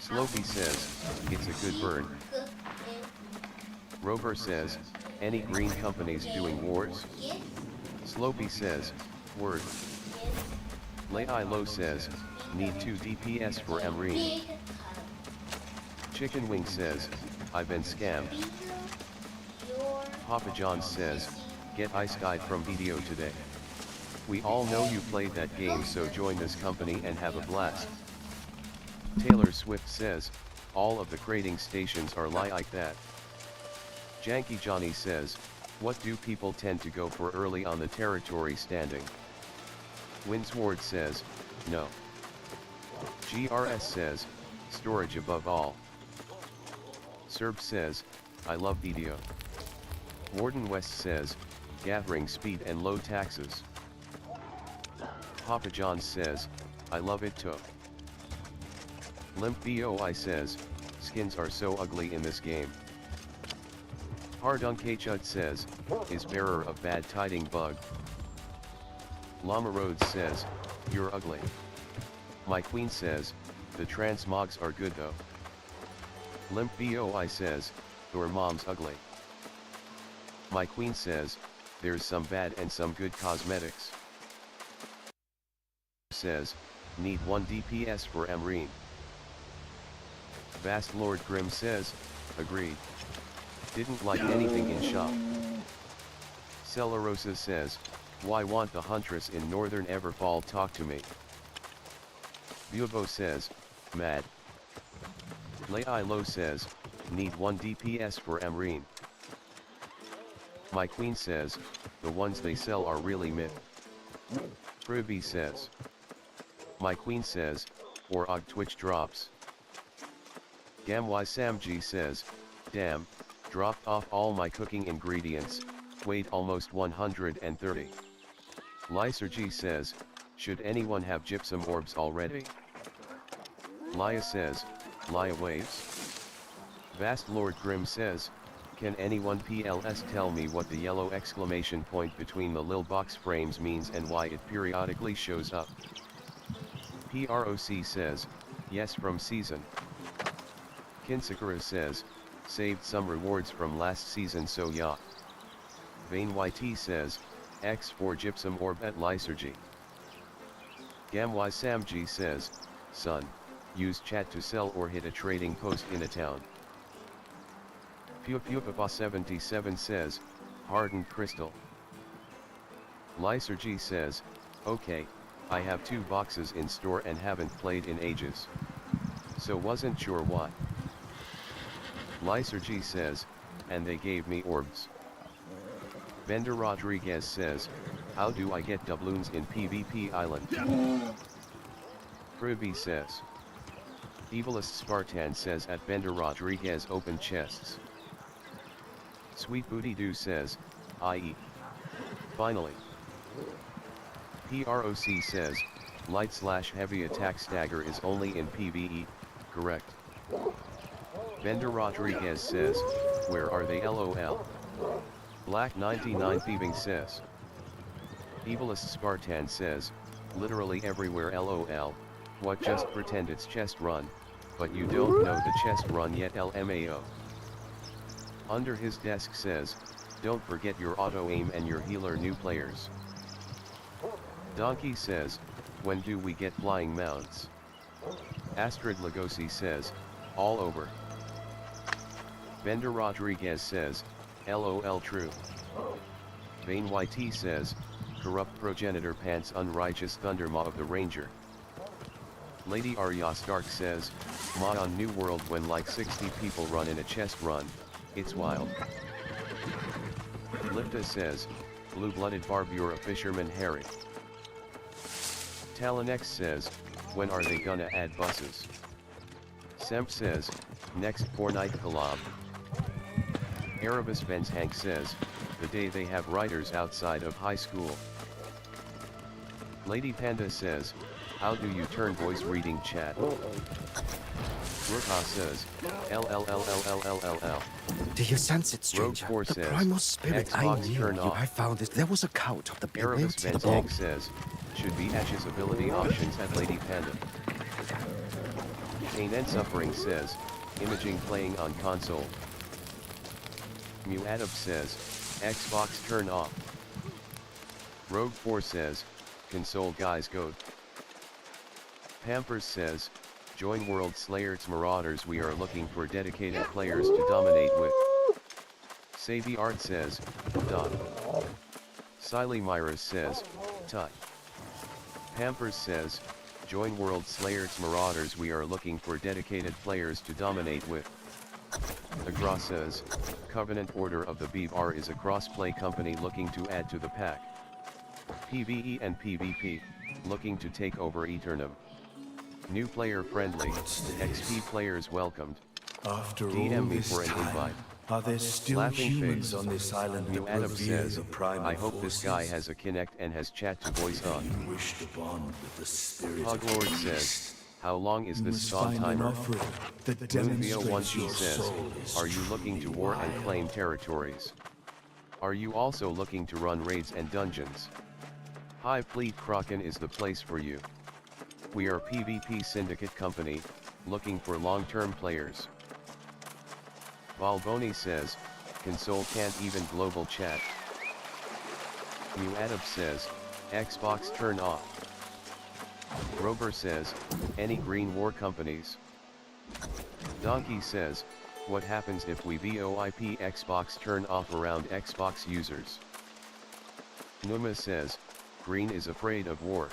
Slopey says, it's a good burn. Rover says, any green companies doing wars? Slopey says, word. Lei Low says, need 2 DPS for Amreen. Chicken Wing says, I've been scammed. Papa John says, get Ice Guide from video today. We all know you played that game, so join this company and have a blast. Taylor Swift says, all of the crating stations are like that. Janky Johnny says, what do people tend to go for early on the territory standing? Winsward says, no. GRS says, storage above all. Serb says, I love video. Warden West says, gathering speed and low taxes. Papa John says, I love it too. Limp BOI says, skins are so ugly in this game. Hardunk Chud says, is bearer of bad tiding bug. Llama Rhodes says, you're ugly. My queen says, the transmogs are good though. Limp BOI says, your mom's ugly. My queen says, there's some bad and some good cosmetics. Says, need 1 DPS for Amreen. Vast Lord Grim says, agreed. Didn't like anything in shop. Celerosa says, why want the Huntress in Northern Everfall talk to me? Bubo says, mad. Lei Lo says, need 1 DPS for Amreen. My queen says, the ones they sell are really mid. Privy says. My queen says, or Og Twitch drops. Gamwy Samji says, damn, dropped off all my cooking ingredients, weighed almost 130. Lysergy says, should anyone have gypsum orbs already? Laya says, Laya waves. Vast Lord Grim says, can anyone PLS tell me what the yellow exclamation point between the lil box frames means and why it periodically shows up? PROC says, yes from season. Kinsakura says, saved some rewards from last season so yeah. Vane YT says, X for gypsum orb at Lysergy. Gamwy Samji says, son, use chat to sell or hit a trading post in a town. Pupapa77 says, hardened crystal. Lysergy says, okay, I have 2 boxes in store and haven't played in ages. So wasn't sure why. Lysergy says, and they gave me orbs. Bender Rodriguez says, how do I get doubloons in PvP Island? Privy says. Evilist Spartan says at Bender Rodriguez open chests. Sweet Booty Doo says, i.e. Finally. PROC says, light/heavy attack stagger is only in PvE, correct. Bender Rodriguez says, where are they lol? Black 99 Thieving says. Evilist Spartan says, literally everywhere lol, what just pretend it's chest run, but you don't know the chest run yet LMAO. Under his desk says, don't forget your auto aim and your healer new players. Donkey says, when do we get flying mounts? Astrid Lugosi says, all over. Bender Rodriguez says, LOL true. Vane YT says, corrupt progenitor pants unrighteous thundermaw of the ranger. Lady Arya Stark says, mod on New World when like 60 people run in a chest run, it's wild. Lifta says, blue-blooded Barb you're a fisherman Harry. Talonex says, when are they gonna add buses? Semp says, next Fortnite collab. Erebus Benz Hank says, the day they have writers outside of high school. Lady Panda says, how do you turn voice reading chat? Ruka says, LLLLLLLL. Do you sense it, stranger? Rogue 4 The says, primal spirit I Xbox knew turn you off. I found it. There was a count of the Erebus bewildered Benz Hank says, should be Ash's ability options at Lady Panda. Pain and Suffering says, imaging playing on console. Muadab says, Xbox turn off. Rogue 4 says, console guys go. Pampers says, join World Slayers Marauders, we are looking for dedicated players to dominate with. Savvy Art says, done. Siley Myra says, tut. Pampers says, join World Slayers Marauders, we are looking for dedicated players to dominate with. Agra says, Covenant Order of the Beaver is a cross-play company looking to add to the pack. PvE and PvP, looking to take over Eternum. New player friendly, XP players welcomed. After DM all me this for an time, invite. are there still Laughing humans face. on this island New that Adam revere says, the primal I hope this guy forces? has a Kinect and has chat to voice on. You wish to bond with the spirit of Hoglord the says, beast. how long is You this must song find an timer? offering that Moonvio demonstrates 1P your says, soul is are you looking to truly war and wild. claim territories? Are you also looking to run raids and dungeons? Hive Fleet Kraken is the place for you. We are PvP Syndicate Company, looking for long-term players. Valboni says, console can't even global chat. Muadab says, Xbox turn off. Grover says, any Green War companies? Donkey says, what happens if we VoIP Xbox turn off around Xbox users? Numa says, Green is afraid of war.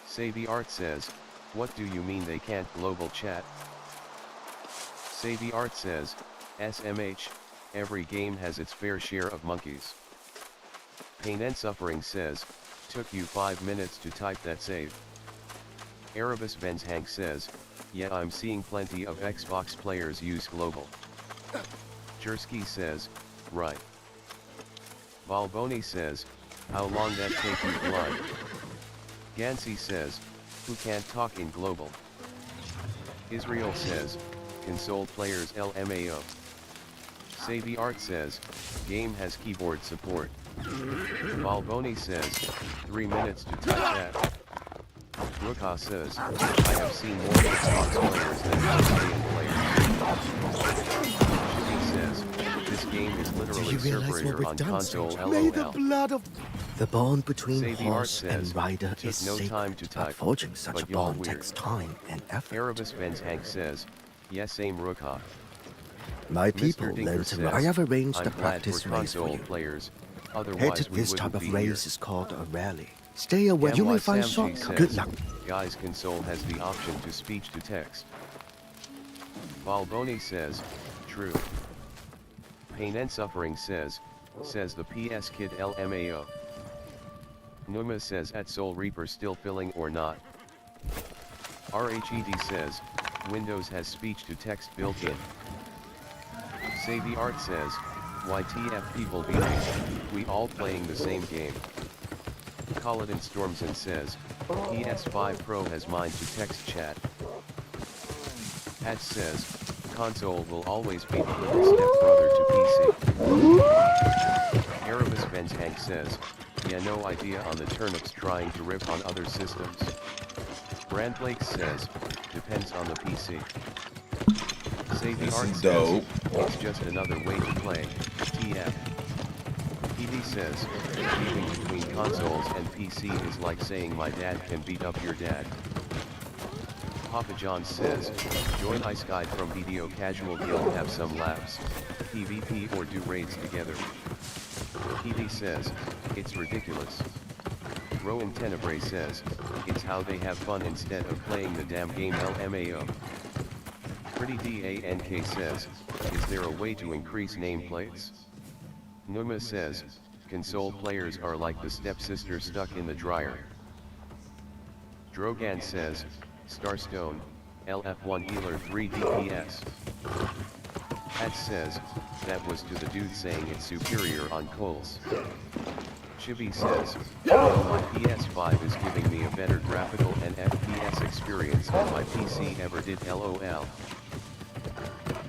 Savvy Art says, what do you mean they can't global chat? Savvy Art says, SMH, every game has its fair share of monkeys. Pain and Suffering says, took you 5 minutes to type that save. Erebus Benz Hank says, yeah, I'm seeing plenty of Xbox players use global. Jersky says, right. Valboni says, how long that take you blind? Gansey says, who can't talk in global? Israel says, console players LMAO. Savvy Art says, game has keyboard support. Valboni says, 3 minutes to type that. Ruka says, I have seen more Xbox players than Korean players. Shibby says, this game is literally superior on console May the LOL. blood of... The bond between Savvy Art horse says, and rider took is no sacred, time to but type, forging such but a y'all bond weird. takes time and effort. Erebus Benz Hank says, yes same Ruka. My people Mr. Dinker learn says, to... I have arranged I'm a glad practice we're race for console you. players, Head otherwise to we this wouldn't type of be here. race is called a rally. Stay away, you Gamli may find Samji shortcuts. says, Good luck. Guys console has the option to speech to text. Valboni says, true. Pain and Suffering says the PS Kid LMAO. Numa says at Soul Reaper still filling or not. RHED says, Windows has speech to text built in. Savvy Art says, YTF people be we all playing the same game. Colin Stormson says, PS5 Pro has mind to text chat. Hatch says, console will always be the little stepbrother to PC. Erebus Benz Hank says, yeah, no idea on the turnips trying to rip on other systems. Brandblake says, depends on the PC. Savvy This Art is says, dope. it's just another way to play, TF. PD says, choosing between consoles and PC is like saying my dad can beat up your dad. Papa John says, join Ice Guide from BDO Casual Guild, have some laughs, PvP or do raids together. PD says, it's ridiculous. Rowan Tenebrae says, it's how they have fun instead of playing the damn game LMAO. Pretty DANK says, is there a way to increase nameplates? Numa says, console players are like the stepsister stuck in the dryer. Drogan says, Starstone, LF1 healer 3 DPS. Pat says, that was to the dude saying it's superior on Coles. Chibi says, my PS5 is giving me a better graphical and FPS experience than my PC ever did, LOL.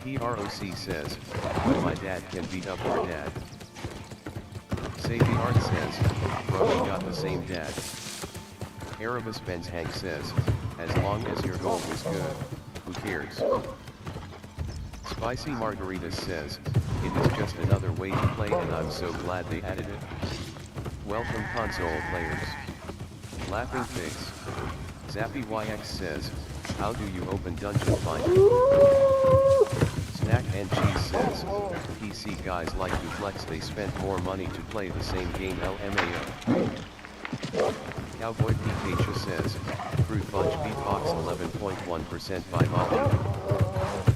PROC says, but my dad can beat up your dad. Art says, bro, we got the same dad. Erebus Benz Hank says, as long as your goal was good, who cares? Spicy Margarita says, it is just another way to play and I'm so glad they added it. Welcome console players. Laughing Face. Zappy YX says, how do you open Dungeon Finder? Snack and Cheese says, PC guys like to flex, they spent more money to play the same game LMAO. Cowboy Pikachu says, Fruit Punch beatbox 11.1% by Molly.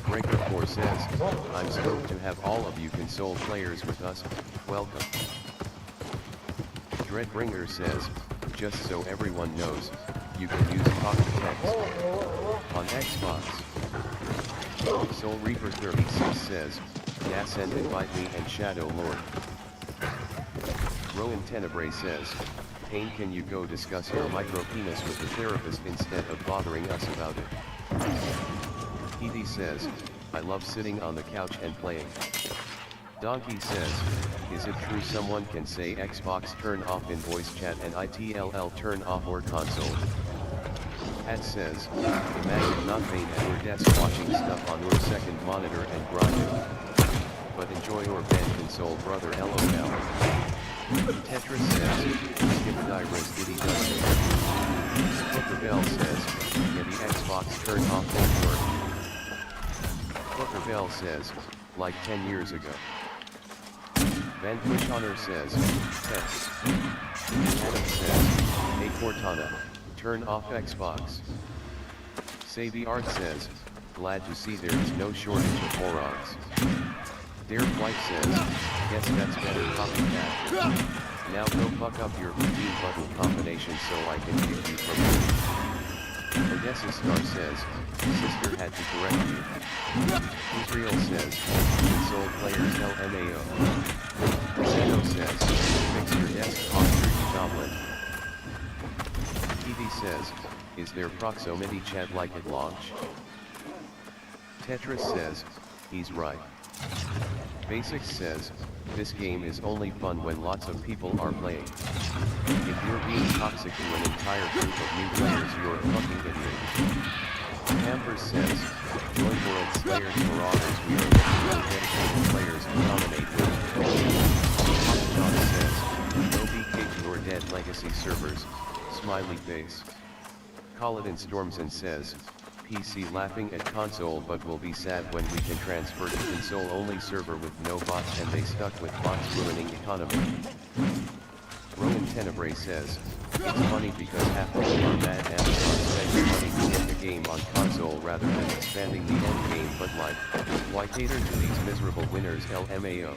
Breaker 4 says, I'm stoked to have all of you console players with us, welcome. Dreadbringer says, just so everyone knows, you can use talk to text on Xbox. Soul Reaper 36 says, yes, and invite me and Shadow Lord. Rowan Tenebrae says, Pain, can you go discuss your micro penis with the therapist instead of bothering us about it? Edie says, I love sitting on the couch and playing. Donkey says, is it true someone can say Xbox turn off in voice chat and ITLL turn off or console? Pat says, imagine not being at your desk watching stuff on your second monitor and grinding. But enjoy your band console, brother, LOL. Tetris says, skip Digress Diddy does it. Booker Bell says, yeah, the Xbox turn off won't work. Booker Bell says, like 10 years ago. Vanquish Honor says, test. Adam says, hey Cortana, turn off Xbox. Savvy Art says, glad to see there is no shortage of morons. Dare White says, guess that's better, copycat. Now go fuck up your routine button combination so I can kick you from it. Odessa Star says, sister had to correct you. Israel says, console players LMAO. Zeno says, fix your desk posture, you goblin. TV says, is there proximity chat like at launch? Tetris says, he's right. Basics says, this game is only fun when lots of people are playing. If you're being toxic to an entire group of new players, you're a fucking idiot. Amber says, join World Slayers Marauders, we are looking for dedicated players to dominate with. John says, no BK to your dead legacy servers, smiley face. Colin Storms and says, PC laughing at console but will be sad when we can transfer to console only server with no bots and they stuck with bots ruining economy. Rowan Tenebrae says, it's funny because half of them are mad Amazon spending money to get the game on console rather than expanding the end game, but like, why cater to these miserable winners LMAO?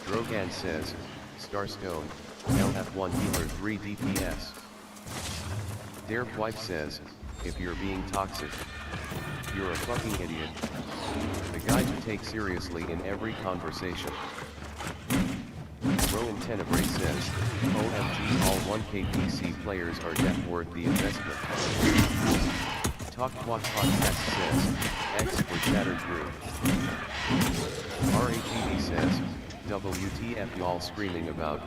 Drogan says, Starstone, LF1 healer 3 DPS. Dare Wife says, if you're being toxic, you're a fucking idiot. The guy to take seriously in every conversation. Rowan Tenebrae says, OMG, all 1K PC players are def worth the investment. Talk Quack Podcast says, X for Shattered Groove. RATD says, WTF y'all screaming about,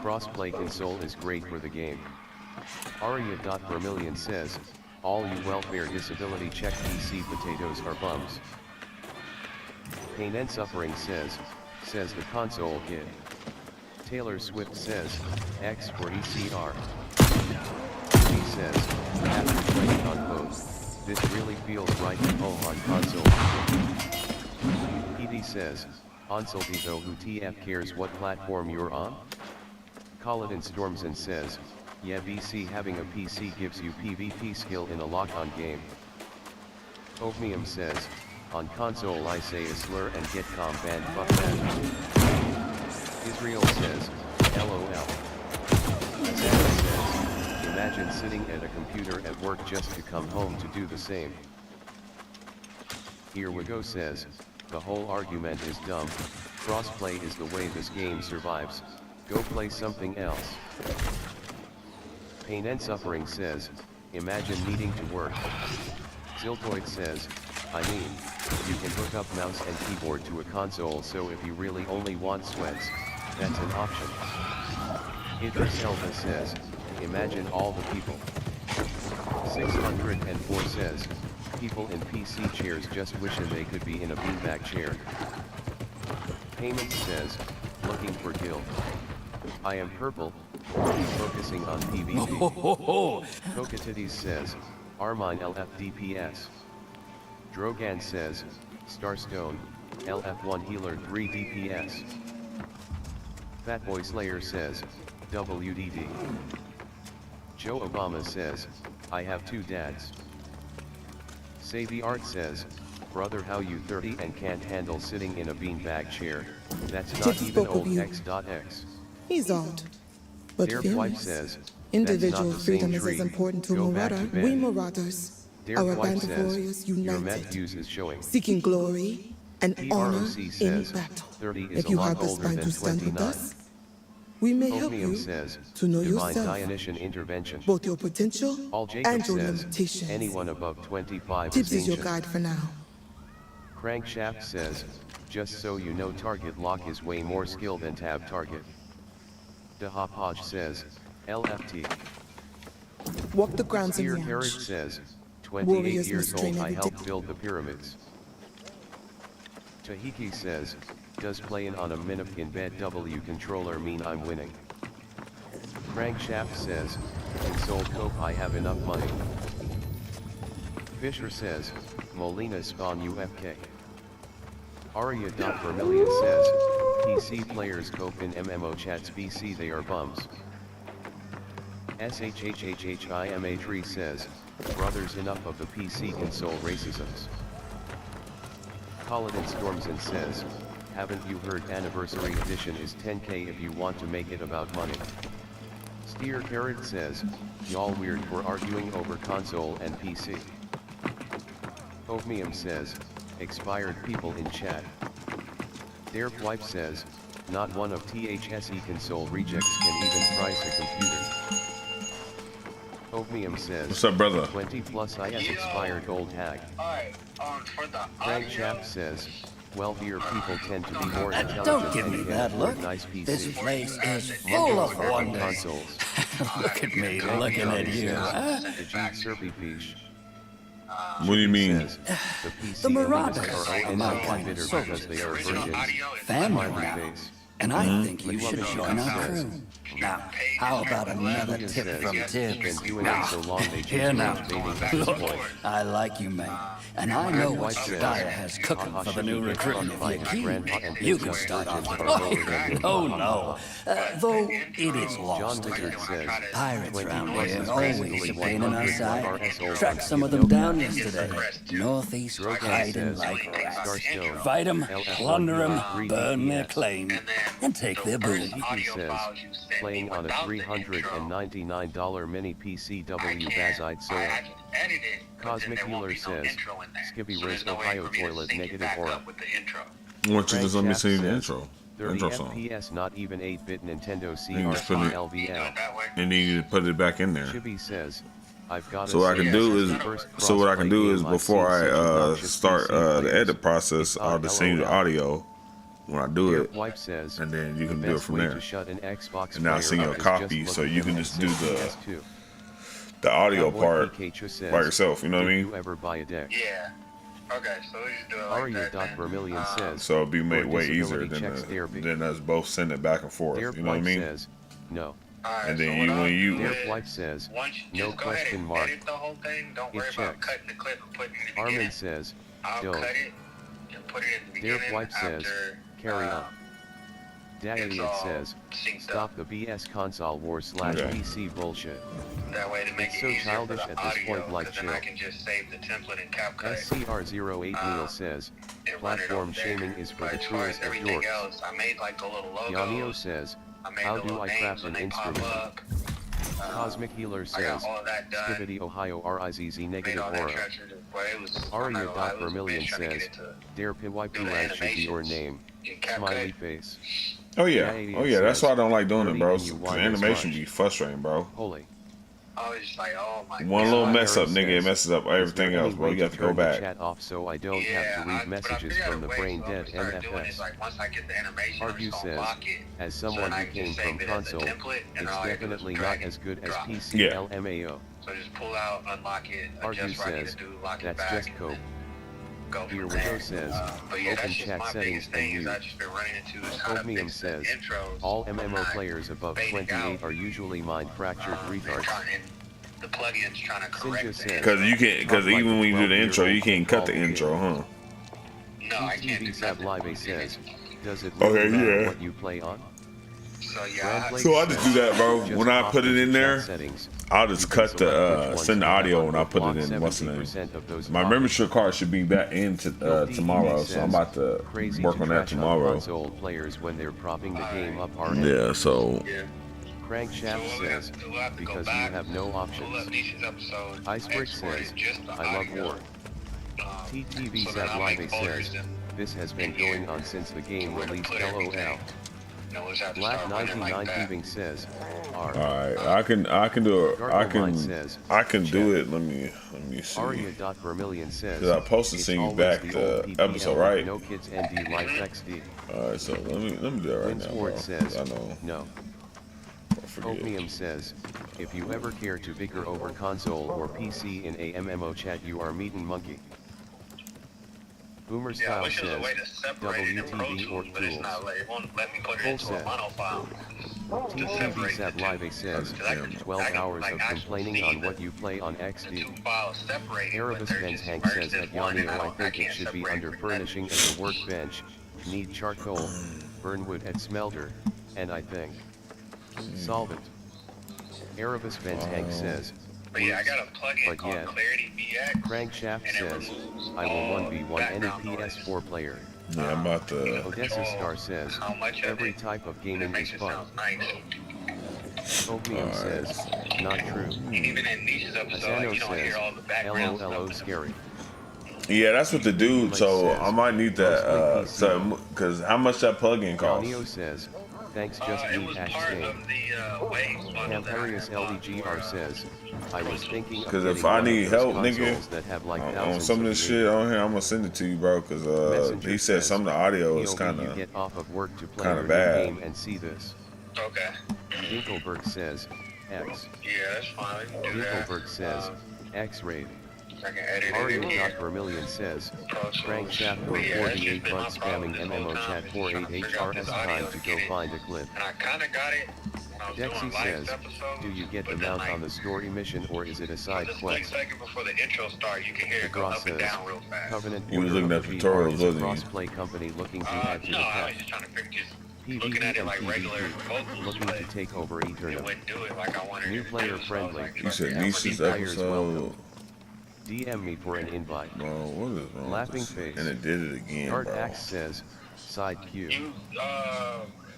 crossplay console is great for the game. Aria.Vermillion says, all you welfare disability check PC potatoes are bums. Pain and Suffering says the console kid. Taylor Swift says, X for ECR. He says, playing on both. This really feels right at home on console. PD says, Onsolty though who TF cares what platform you're on? Colin Stormson says, yeah BC having a PC gives you PvP skill in a lock-on game. Ogmium says, on console I say a slur and get banned fuck that. Israel says, LOL. Sarah says, imagine sitting at a computer at work just to come home to do the same. Here we go says, the whole argument is dumb, crossplay is the way this game survives, go play something else. Pain and Suffering says, imagine needing to work. Ziltoid says, I mean, you can hook up mouse and keyboard to a console so if you really only want sweats, that's an option. Idris Elba says, imagine all the people. 604 says, people in PC chairs just wishing they could be in a beanbag chair. Payment says, looking for guild. I am purple, focusing on PvP. Kokatitties says, Armine LF DPS. Drogan says, Starstone, LF1 healer 3 DPS. Fatboy Slayer says, WDD. Joe Obama says, I have 2 dads. Say the Art says, brother how you 30 and can't handle sitting in a beanbag chair, that's not even old X.X. He's old, but Their furious. wife says, Individual that's not the same freedom is tree. as important to Go back Marauder. to bed. We Marauders, Their our wife band of says, warriors your united, Matthews is showing. seeking glory and honor TROC in says, battle. 30 is If a you lot have the older spine than to stand with 29. us, we may help Opium you says, to know divine yourself, Dionysian intervention. both your potential All Jacob and your says, limitations. anyone above 25 Tips is is your ancient. guide for now. Crankshaft says, just so you know target lock is way more skill than tab target. Dahapaj says, LFT. Walk the grounds Seer and Carriage watch. says, 28 Warriors years must train old I every helped day. build the pyramids. Tahiki says, does playing on a Minif in bed W controller mean I'm winning? Crankshaft says, console cope I have enough money. Fisher says, Molina spawn UFK. Aria.Vermilion says, PC players cope in MMO chats BC they are bums. SHHHHIMA3 says, brothers enough of the PC console racisms. Colin Stormson says, haven't you heard anniversary edition is 10k if you want to make it about money. Steer Carrot says, y'all weird for arguing over console and PC. Opium says, expired people in chat. Their wife says, not one of THSE console rejects can even price a computer. Opium says, What's up, brother? 20 plus IS expired old hag. Frank Shaft says, wealthier people tend to be more intelligent Don't give and me can that afford look. nice PCs. This place is full of Modern wonders. consoles. Look at me looking at you. Huh? The G Serpy Fish. What do you mean? Says, the PC The Marauders elitists are are only my bitter kind of because they are soldiers. virgins. Family Smiley now. face. And I think you should Beloved join our says, crew. Now, how about another Julian tip says, from been Tibbs? doing it so long they Here just now. love baiting at this Look, point. I like you, mate. And I know what White says, Dyer has cooking Haha for the should new be recruit. fun If by you're his keen, grandpa and you his can start virgins off. are older than him. Oh, no. Though it is John lost Wizard again. says, Pirates 20 around plus here is always basically a pain in our 100 side. RSO Tracked on some of them Skip down Note. yesterday. Northeast, Drogan hiding says, like rats. Starstone, Fight them, LF1 plunder them, 3 burn their DPS. claim, and take their boom. He says, playing on a $399 mini PC W Bazite Soul. Cosmic Healer says, Skibby Riz Ohio Toilet Negative Aura. I want you to just let me sing the Says, intro. 30 Intro song. FPS not even 8-bit Nintendo You just put CRT it- LVL. And then you just put it back in there. Chibi says, I've got So what I can do is before I start the edit process, I'll just send you the audio when I do it, Wife says, and then you can the do it best from way there. to shut an Xbox And I'll player send you a up is copy just so look you at can the just do the PS2. audio Cowboy part Pikachu says, by yourself. You know what I did mean? you ever buy a deck? Yeah. Okay, so we just do it like that. Aria.Vermilion says, So it'll be made for way easier disability checks therapy. than us both send it back and forth. Dear You know what I Wife mean? says, no. Alright, And so then what you I'll when do you Their wife says, once you no just go ahead question and mark. edit the whole thing, don't It worry about checks. cutting the clip and putting it in the Armin beginning. says, I'll don't. cut it and put it in the Their beginning wife says, after, carry on. it's Daddy all says, synced stop up. the BS console war / Okay. PC bullshit. That way to make It's it so easier childish for the at this audio, point, like 'cause then I chill. can just save the template in CapCut. SCR08 Neil says, and run it platform over there. shaming is for But the as far as truest of everything dorks. else, I made like the little Yanio logos. says, I made how the do little I names craft when an they pop instrument? up. Cosmic Healer I says, got all of that done. Skibidi Ohio RIZZ Made negative all that aura. structure, but it was, I'm not gonna lie, it was a Aria.Vermillion bitch trying to get says, it to Dare do Piwaipu the as should be your animations name. in CapCut. Smiley face. Oh yeah, that's why I don't like doing it, bro. 'Cause Dirty animation NUY be frustrating, bro. Holy. I was just like, oh my One God. little mess up, Says, nigga, it messes up is there everything any else, bro. way You have to go turn the back. chat off so I don't Yeah, have to read but I messages figured out from a the way, brain so I'm dead gonna start doing is NFS. like once I get the animation, I'm Argue just gonna says, lock it. as So someone then I who can came just from save it as a console, template, and it's all I do is definitely drag not it, as good as drop. PC Yeah. LMAO. So just pull out, unlock it, Argue adjust what I need says, to do, lock it that's back, just and cope. then go Here from Widow there. says, But yeah, open that's just chat my settings biggest and thing is mute. I've just been running into is how to Oatmeum fix the says, intros. all when MMO I'm players above fading 28 out. are usually mind-fractured And retards. the plugin's trying to correct Sinja that. says, Cause you can't, cause Talk like even a when you do the intro, you 12-year-old can't cut the football intro, huh? No, I can't do TTV Sab nothing. Live says, does it Okay, really matter yeah. what you play on? So yeah, Brand So I just do that, bro. Just When I pop put it into in chat there, settings. I'll You just can cut select which the ones send the you have audio on and I put it block in what's the name. 70% of those My popped. membership card should be back in tomorrow, so I'm about to Crazy work to on that trash tomorrow. console players when they're propping the game up are Yeah, so Crankshaft says, because you have no options. Icebrick says, I love war. TTV Sab Live says, this has been going on since the game released LOL. Black 99 Thieving says, R. alright, I can do it. I can says, do it. Let me see. Aria.Vermillion says, Cause I posted it's send you always back the the old PPL episode, with right? No kids ND Life XD. Alright, so let me do it right now, bro. Winsward says, I know. no. I forget. Opium says, if you ever care to bicker over console or PC in a MMO chat you are meetin' monkey. Boomer Yeah, I Style wish there was a way says, to separate it in Pro WTB or Tools, but it's tools. not let, it won't let me put it Full into a set. mono file. To TTV separate Sab the two. Live says, 'Cause I can- 12 I can, hours like, of actually complaining see on the- what you play on The XD. two files separated, Erebus but they're Benz just Hank merged says as at one, and Yanio I I think it can't should be separate under it for furnishing as a workbench, need charcoal, burn wood at smelter, and I think. Solvent. Erebus Benz Hank says, But yeah, I got a plugin but called yeah. Clarity VX. Crankshaft and it says, removes I will all 1v1 any background noise. PS4 player. Yeah, I'm about to. Odessa Star says, How much of every it, type of and it gaming is makes it fun. sound nice. Opium says, not true. And even in Nisha's episode, like, Asano you don't says, hear all the background LOLO stuff. scary. Yeah, that's what the dude. So I might need that. Cause how much that plugin costs? Yanio says, thanks just It me was hash part stain. of the Waves bundle that I Camparius had bought LDGR for, says, I was thinking of 'Cause if getting I one of need those help, nigga, consoles that have like on thousands some of this of shit on here, I'm gonna send it to you, bro. Cause Messenger he said says, some of the audio is POV, kind you of. get off of work to play kinda your bad. new game and see this. Okay. Dinkelberg says, X. Yeah, that's fine. We can do that. Dinkelberg says, X-raid. I can edit it in here. Aria.Vermillion says, Pro Tools. Crankshaft for But yeah, that's 48 just been my bucks problem spamming this whole MMO time, chat is just trying to figure out 48HRS this time audio to to go get it. find a clip. And I kind of got it when I was Dexy doing says, last episode. do you get the but then, mount like, on the story mission or is it a side just 30 quest? seconds before the intro start, you can hear it go DeGrasse up and says, down real fast. Covenant He was Order looking of at the tutorials, VR is a wasn't he? cross-play company looking to add to No, the I was pack. just trying to figure, just PvP looking at it and like regular PvP, vocals, looking but to take over it Eternum. wouldn't do it like I wanted New it to player do, so I was friendly. like, You fuck said it, I'm gonna Nisha's do it. players episode. welcome. DM me for an invite. Bro, what is wrong? Laughing with this? face. And it did it again, Dart bro. Axe says, side Q. You,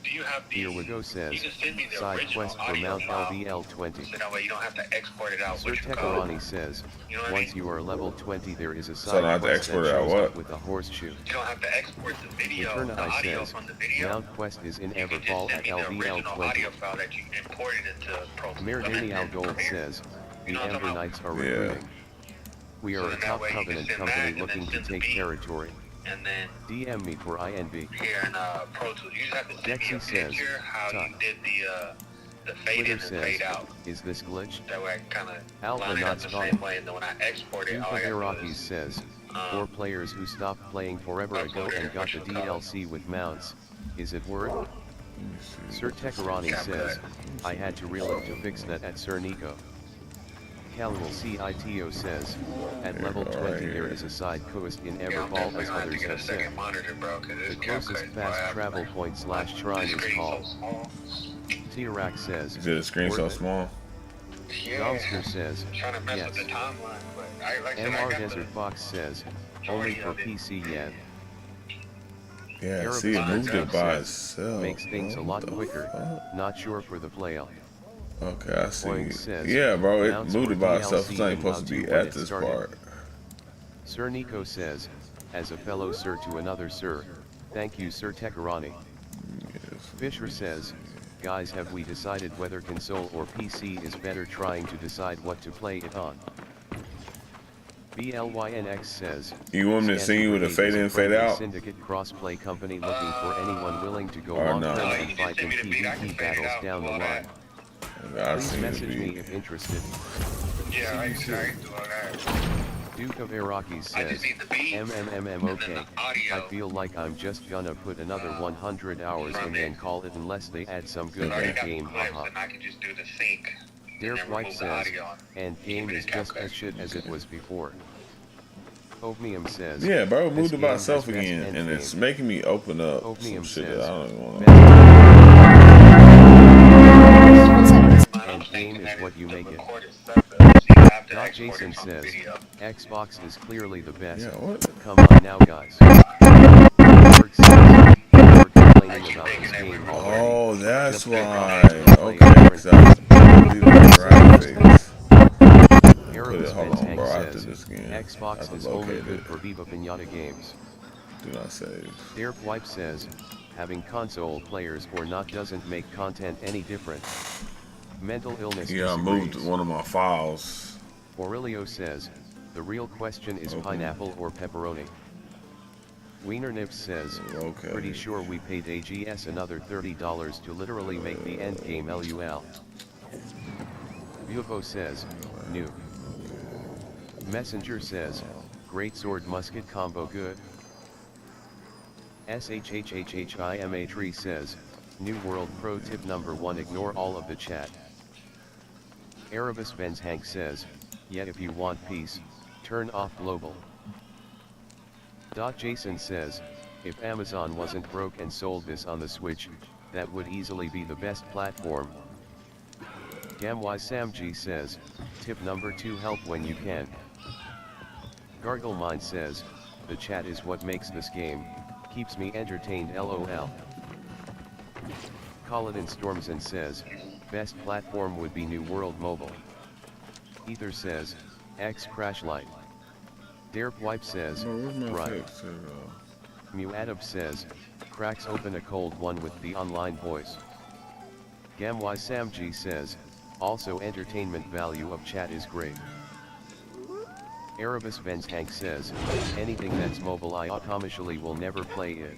do you have the, Here we go says, you can send me the side original quest for audio Mount file, LVL20. so that way you don't have to export it out Sir with your Tekarani code. says, You know what I once mean? you are level 20 there is a So I don't side have to quest that export it out shows what? up with a horseshoe. You don't have to export the video, the Eternai audio says, from the video. Mount Quest is in You can just Everfall send at me the original LVL20. audio file that you imported into Pro Tools. Mirdani I mean, Algold Premiere. says, the You know what I'm Amber talking Knights are Yeah. recruiting. We So are a then that top way you can Covenant send company that and looking then to send the take beat. territory. And then DM me for INV. here in Pro Tools, you just have to send me a Dexy says, picture how you "Tuck." did the fade in Twitter and says, fade out. is this glitched? That way I can kind of Alpha line it up not the spotted. same way, and then when I export it, all I Info gotta do Hiraki is says, for players who stopped playing forever ago upload it and in got the virtual code. DLC with mounts, is it worth? Sir Tekarani says, I had to reel it to fix that at Sir Nico. Calul Cito says, at level 20 there is a side quest in Everball as others have said. The closest fast travel point / shrine is called. Tiarak says, Is it a screen so small? Domster says, yes. MR Desert Fox says, only for PC yet. Yeah, see, it moved it by itself. Makes things a lot quicker. Not sure for the playoff. Okay, I see. Boeing says, Yeah, bro, it moved it by DLC itself. It's not even supposed to be allowed when at it this started. part. Sir Nico says, as a fellow sir to another sir, thank you Sir Tekarani. Fisher says, guys, have we decided whether console or PC is better? Trying to decide what to play it on. BLYNX says, You want me to sing you with a fade in, fade out? Syndicate crossplay company looking for anyone willing to go Or on no. and fight in PvP battles down the line. I Please see message the me beat. if interested. Yeah, I ain't doing that. Duke of Iraqi I says, just need the beats and then okay. the audio. I feel like I'm just gonna put another 100 hours and then call it unless they add some good I already end got the game, clips, haha. and I can just do the sync. Derek and White remove the says, audio. and game is just as shit as it was before. Ovnium says, Yeah, bro, it this moved it by game itself has best again, end and game. it's making me open up some Ovnium shit says, that I don't even want to. and game is what you make it. Dot Jason says, Xbox is clearly the best. Yeah, what? Come on now, guys. Berg says, we're complaining about this game already. Oh, that's Just pick why. up and play Okay, different because I deleted the graphics. Put it, Erebus hold on, Tank bro, after says, this game. I have Xbox to is only locate good it. for Viva Pinata games. Do not save. Derp Wipe says, having console players or not doesn't make content any different. Mental illness Yeah, I disagrees. moved one of my files. Aurelio says, the real question is Okay. pineapple or pepperoni. Wiener Nips says, Okay. pretty sure we paid AGS another $30 to literally make the endgame LUL. Buvo says, new. Messenger says, great sword musket combo good. SHHHHIMA3 says, New World Pro tip number 1, ignore all of the chat. Erebus Benz Hank says, yeah, if you want peace, turn off global. Jason says, if Amazon wasn't broke and sold this on the Switch, that would easily be the best platform. Gamwise Samji says, tip number 2, help when you can. Garglemind says, the chat is what makes this game, keeps me entertained LOL. Colin Stormson says, best platform would be New World Mobile. Ether says, X Crashlight. Derp Wipe says, Bro, where's my right. fix at, Muadab says, cracks open a cold one with the online voice. Gamwise Samji says, also entertainment value of chat is great. Erebus Benz Hank says, anything that's mobile I automatically will never play it.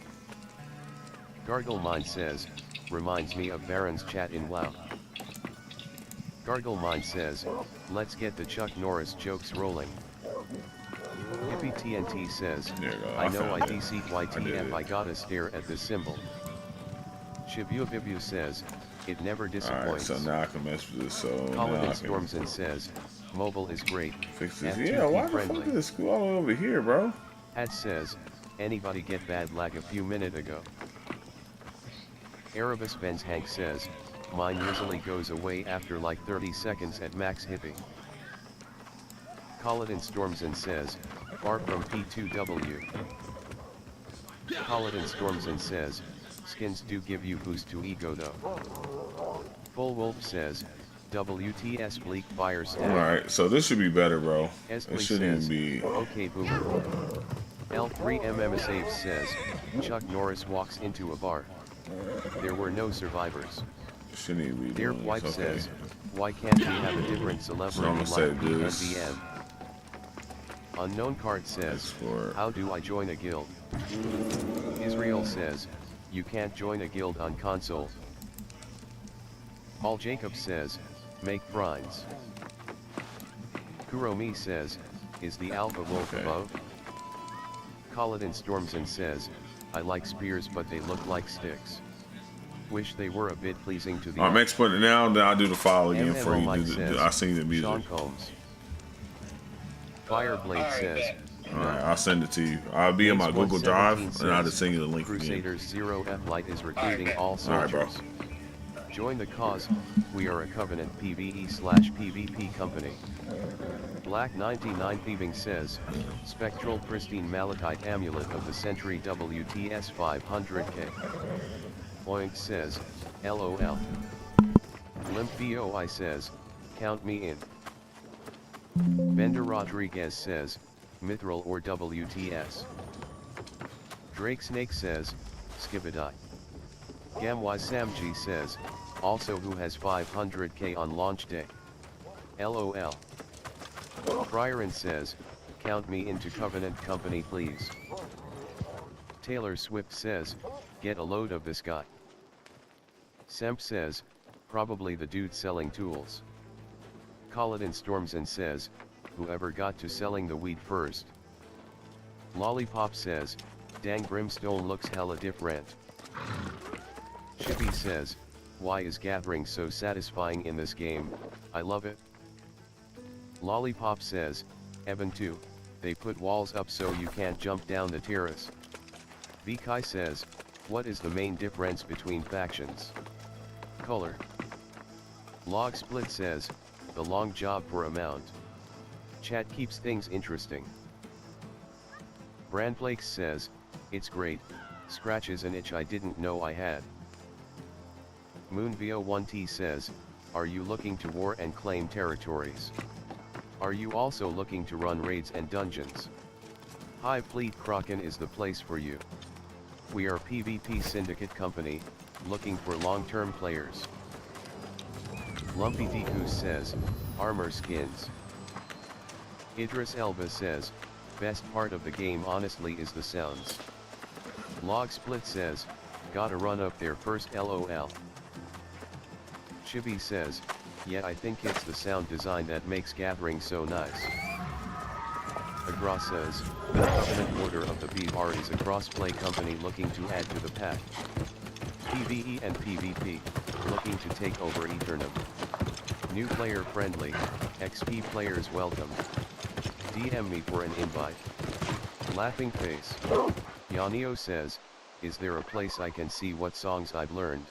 Garglemind says, reminds me of Baron's chat in WoW. Garglemind says, let's get the Chuck Norris jokes rolling. Hippie TNT says, There you go, I know found I it. DC'd I did YTF, it. I gotta stare at this symbol. Shibuya says, it never Alright, disappoints. so now I can mess with this, so now Colin I can Stormson says, mobile is great. fix this. F2P Yeah, why the friendly. fuck did it screw all the way over here, bro? Hat says, anybody get bad lag a few minutes ago? Erebus Benz Hank says, mine usually goes away after like 30 seconds at max hippie. Colin Stormson says, far from P2W. Colin Stormson says, skins do give you boost to ego though. Full Wolf says, WTS Bleak Fire Stack. Alright, so this should be better, bro. Esley It shouldn't says, even be. okay boomer. L3MM Save says, Chuck Norris walks into a bar. There were no survivors. Shouldn't even be. Dear doing White this. Okay. says, why can't we have a different celebrity So I'ma like say this. NBN? Unknown Card says, for- how do I join a guild? Israel says, you can't join a guild on console. Paul Jacob says, make friends. Kuromi says, is the Alpha Wolf Okay. above? Colin Stormson says, I like spears but they look like sticks. Wish they were a bit pleasing to the I'm exporting it now, then I'll do the file again for MMO you. Mike says, I seen the music. Sean Combs. Fireblade says, Alright, I'll send it to you. I'll be in my Google Drive, and I'll just send you the link again. Crusaders Zero F Light is recruiting all Alright, bro. soldiers. Join the cause. We are a Covenant PvE/PvP company. Black 99 Thieving says, Spectral Pristine Malachite Amulet of the Century WTS 500k. Oink says, LOL. Limp BOI says, count me in. Bender Rodriguez says, Mithril or WTS. Drake Snake says, Skibadai. Gamwise Samji says, also who has 500k on launch day. LOL. Brierin says, count me into Covenant Company please. Taylor Swift says, get a load of this guy. Semp says, probably the dude selling tools. Colin Stormson says, whoever got to selling the weed first. Lollipop says, dang Brimstone looks hella different. Chippy says, why is gathering so satisfying in this game, I love it. Lollipop says, Evan 2, they put walls up so you can't jump down the terrace. Vikai says, what is the main difference between factions? Color. Log Split says, the long job for a mount. Chat keeps things interesting. Brandflakes says, it's great, scratches an itch I didn't know I had. MoonVO1T says, are you looking to war and claim territories? Are you also looking to run raids and dungeons? Hive Fleet Kraken is the place for you. We are PvP Syndicate Company, looking for long-term players. Lumpy Deku says, armor skins. Idris Elba says, best part of the game honestly is the sounds. Log Split says, gotta run up there first LOL. Chibi says, yeah I think it's the sound design that makes gathering so nice. Agra says, the Covenant Order of the BR is a cross-play company looking to add to the pack. PvE and PvP, looking to take over Eternum. New player friendly, XP players welcome. DM me for an invite. Laughing face. Yanio says, is there a place I can see what songs I've learned?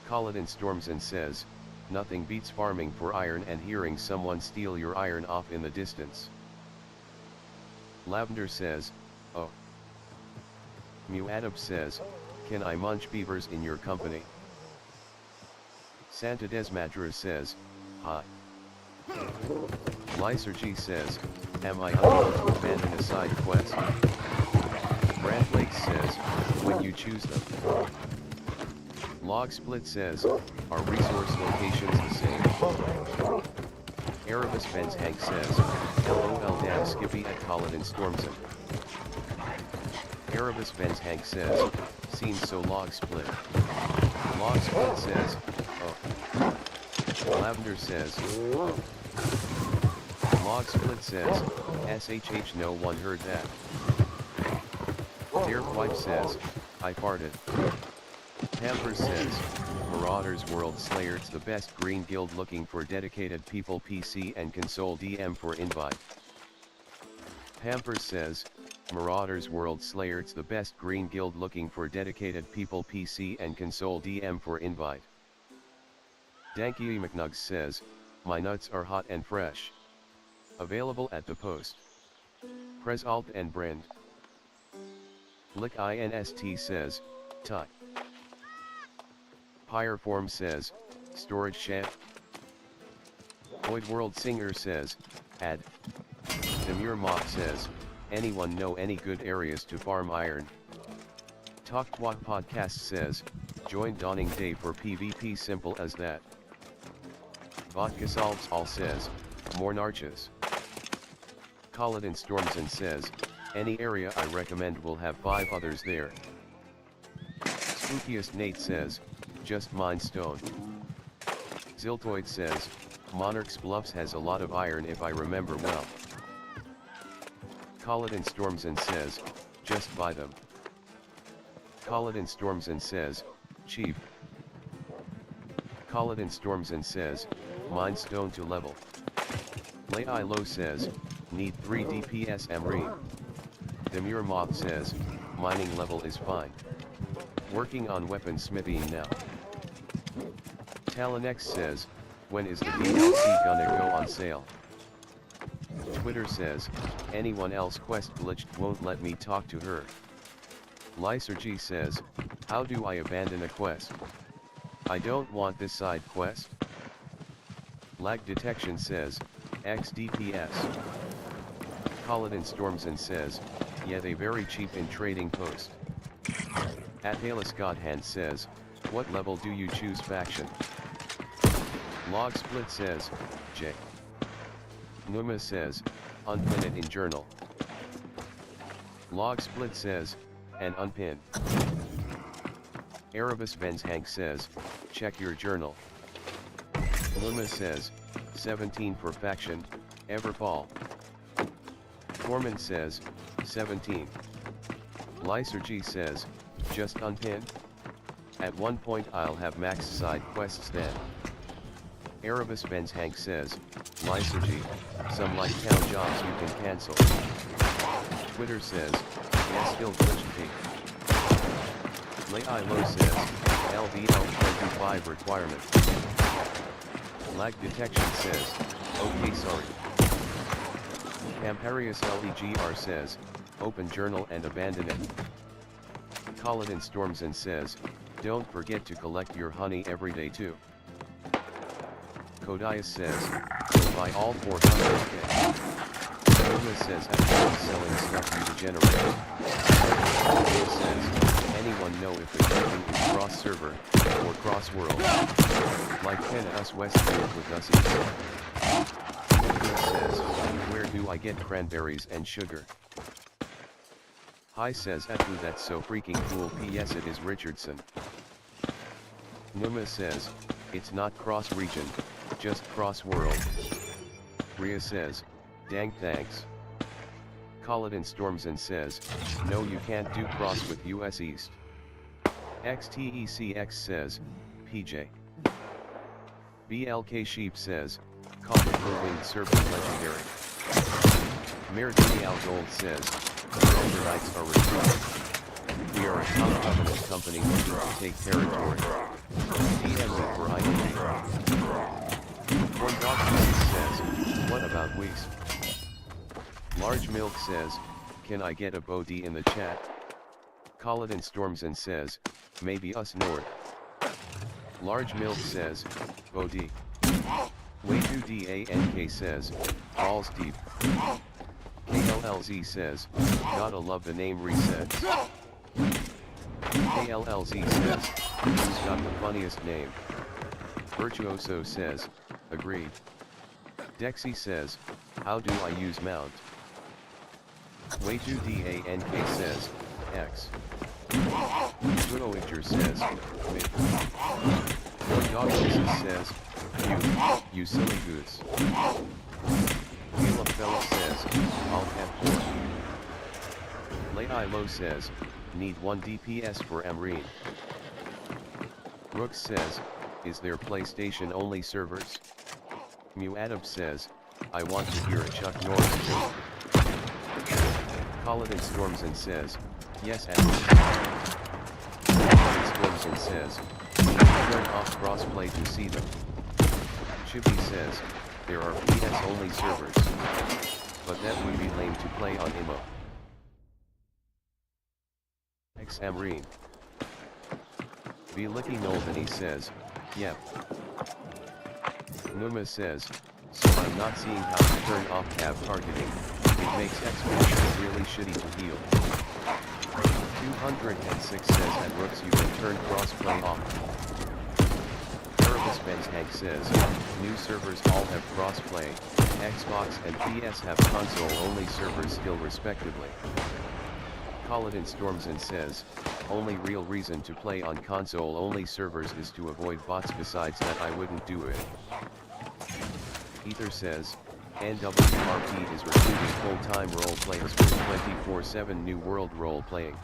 Colin Stormson says, nothing beats farming for iron and hearing someone steal your iron off in the distance. Lavender says, oh. Muad'Dib says, can I munch beavers in your company? Santa Desmadra says, hi. Lysergy says, am I unable to abandon a side quest? Brandflake says, when you choose them. Log Split says, are resource locations the same? Erebus Benz Hank says, LOL damn Skippy at Colin Stormson. Erebus Benz Hank says, seems so Log Split. Log Split says, oh. Lavender says, oh. Log Split says, SHH no one heard that. Dear Wife says, I farted. Pampers says, Marauders World Slayer's the best green guild looking for dedicated people PC and console DM for invite. Pampers says, Marauders World Slayer's the best green guild looking for dedicated people PC and console DM for invite. Danky McNugs says, my nuts are hot and fresh. Available at the post. Press Alt and Brand. Lick INST says, Tuck. Pyreform says, storage shed. Void World Singer says, add. Demure Mock says, anyone know any good areas to farm iron? Talk Twat Podcast says, join Dawning Day for PvP simple as that. Vodka Solves All says, more narches. Colin Stormson says, any area I recommend will have 5 others there. Spookiest Nate says, just mine stone. Ziltoid says, Monarch's Bluffs has a lot of iron if I remember well. Colin Stormson says, just buy them. Colin Stormson says, Cheap. Kaladin storms and says, mine stone to level. Lei Lo says, need 3 DPS Amreen. Demir Moth says, mining level is fine. Working on weaponsmithing now. Talonx says, when is the DLC gonna go on sale? Twitter says, anyone else quest glitched won't let me talk to her. Lysergy says, how do I abandon a quest? I don't want this side quest. Lag detection says, X DPS. Kaladin storms and says, yeah they very cheap in trading post. Athalis Godhand says, what level do you choose faction? Log Split says, J. Numa says, unpin it in journal. Log Split says, and unpin. Erebus Venzhank says, check your journal. Numa says, 17 for faction, Everfall. Foreman says, 17. Lysergy says, just unpin? At one point I'll have max side quests then. Erebus Venzhank says, Lysergy, some like town jobs you can cancel. Twitter says, yeah still glitched peak. Lei Lo says, LVL 25 requirement. Lag detection says, okay sorry. Camparius LEGR says, open journal and abandon it. Kaladin storms and says, don't forget to collect your honey every day too. Kodias says, so buy all 400k. Numa says after selling stuff you degenerate. Numa says, anyone know if the gaming is cross server, or cross world? Like Ken us Westfield with us east. Numa says, where do I get cranberries and sugar? Hi says Atu that's so freaking cool PS it is Richardson. Numa says, it's not cross region, just cross world. Rhea says, dang thanks. Kaladin storms and says, no you can't do cross with US East. XTECX says, PJ. BLK Sheep says, Copper Winged Serpent Legendary. Mirdini Al Gold says, the Elder Knights are recruited. We are a top government company looking to take territory. DM me for ID. Corn Dog says, what about Weeks? Large Milk says, can I get a Bodhi in the chat? Kaladin storms and says, maybe us north. Large Milk says, Bodhi. Way2DANK says, balls deep. KLLZ says, gotta love the name resets. KLLZ says, who's got the funniest name? Virtuoso says, agreed. Dexy says, how do I use mount? Way2DANK says, X. Gunoictor says, mid. Dogfaces says, you silly goose. Mila Fella says, I'll have 4. Lei Lo says, need 1 DPS for Amreen. Brooks says, is there PlayStation only servers? Muadab says, I want to hear a Chuck Norris joke. Kaladin storms and says, yes Amreen. Kaladin storms and says, turn off crossplay to see them. Chibi says, there are PS only servers. But that would be lame to play on IMO. X Amreen. Velicky Nolvany says, yep. Numa says, so I'm not seeing how to turn off cab targeting, it makes X-Factions really shitty to heal. 206 says at Rooks you can turn crossplay off. Erebus Benzhank says, new servers all have crossplay, Xbox and PS have console-only servers still respectively. Kaladin storms and says, only real reason to play on console-only servers is to avoid bots, besides that I wouldn't do it. Ether says, NWRP is recruiting full-time role players for 24/7 New World role playing.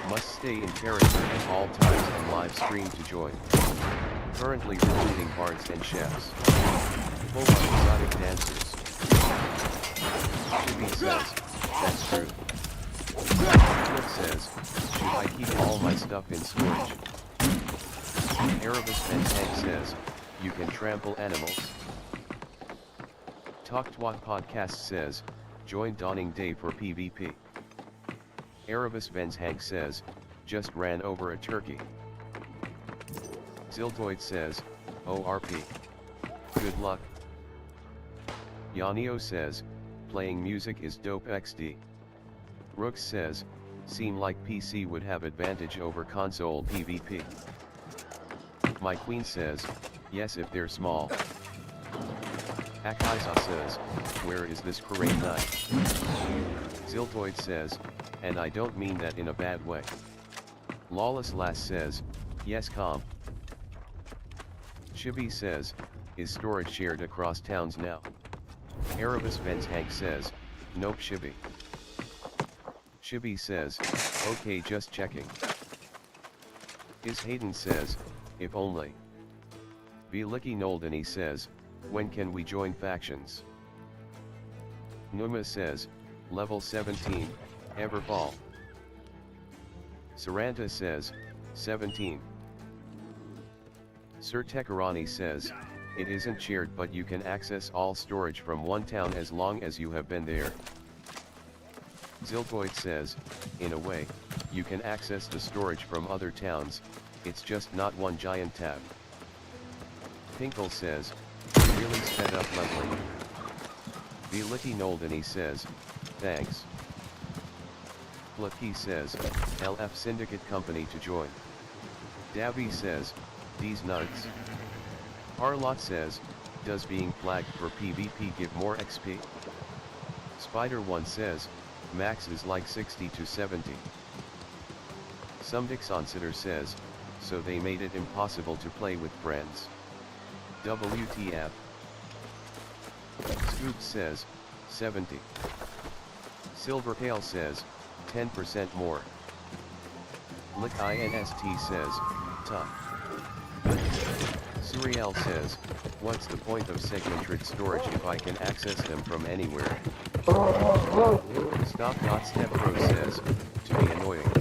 Must stay in character at all times and live stream to join. Currently recruiting bards and chefs. Full on exotic dancers. Chibi says, that's true. Flip says, should I keep all my stuff in storage? Erebus and Tank says, you can trample animals. Talk Twat Podcast says, join Dawning Day for PvP. Erebus Benz Hank says, just ran over a turkey. Zildoid says, ORP. Good luck. Yanio says, playing music is dope XD. Rooks says, seem like PC would have advantage over console PvP. My Queen says, yes if they're small. Akaiza says, where is this parade night? Ziltoid says, and I don't mean that in a bad way. Lawless Lass says, yes calm. Chibi says, is storage shared across towns now? Erebus Benz Hank says, nope Chibi. Chibi says, okay just checking. Is Hayden says, if only. Vilicky Noldany says, when can we join factions? Numa says, level 17, Everfall. Saranta says, 17. Sir Tekarani says, it isn't shared but you can access all storage from one town as long as you have been there. Ziltoid says, in a way, you can access the storage from other towns, it's just not one giant tab. Pinkle says, really sped up leveling. Vilicky Noldany says, thanks. Flicky says, LF Syndicate Company to join. Davy says, these nuts. Harlot says, does being flagged for PvP give more XP? Spider1 says, max is like 60 to 70. Sumdixonsitter says, so they made it impossible to play with friends. WTF. Scoop says, 70. Silvertail says, 10% more. Lick INST says, tough. Suriel says, what's the point of segmented storage if I can access them from anywhere? Stop.StepBro says, to be annoying.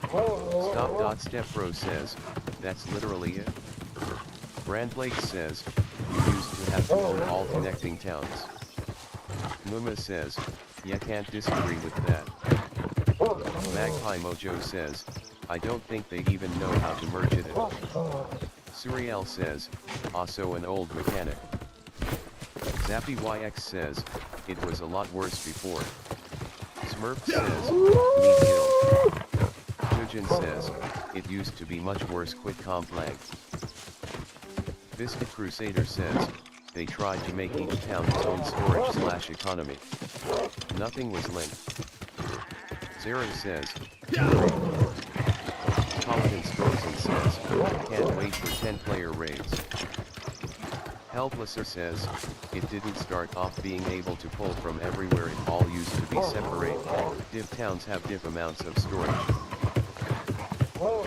Stop.StepBro says, that's literally it. Brandblake says, you used to have to own all connecting towns. Numa says, yeah can't disagree with that. Magpie Mojo says, I don't think they even know how to merge it in. Suriel says, also an old mechanic. ZappyYX says, it was a lot worse before. Smurf says, me too. Jujin says, it used to be much worse quit comp lag. Biscuit Crusader says, they tried to make each town its own storage / economy. Nothing was linked. Zara says, Paladin Strozen says, can't wait for 10-player raids. Helplesser says, it didn't start off being able to pull from everywhere, it all used to be separate. Div towns have div amounts of storage.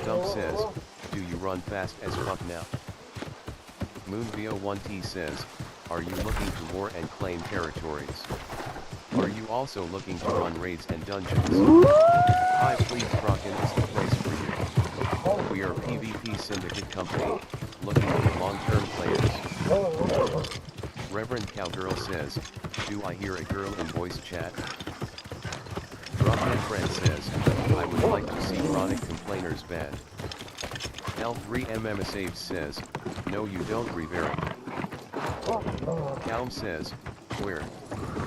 Dump says, do you run fast as fuck now? MoonVO1T says, are you looking to war and claim territories? Are you also looking to run raids and dungeons? Hi please Kraken is the place for you. We are PvP Syndicate Company, looking for long-term players. Reverend Cowgirl says, do I hear a girl in voice chat? Drophead Friend says, I would like to see chronic complainers banned. L3MMSAves says, no you don't Rivera. Calm says, where?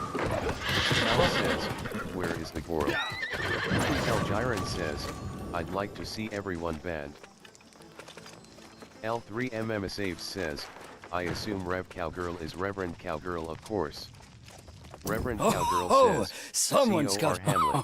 Cal says, where is the Goro? Elgiren says, I'd like to see everyone banned. L3MMSAves says, I assume Rev Cowgirl is Reverend Cowgirl of course. Reverend Cowgirl says, someone's got Hamlet.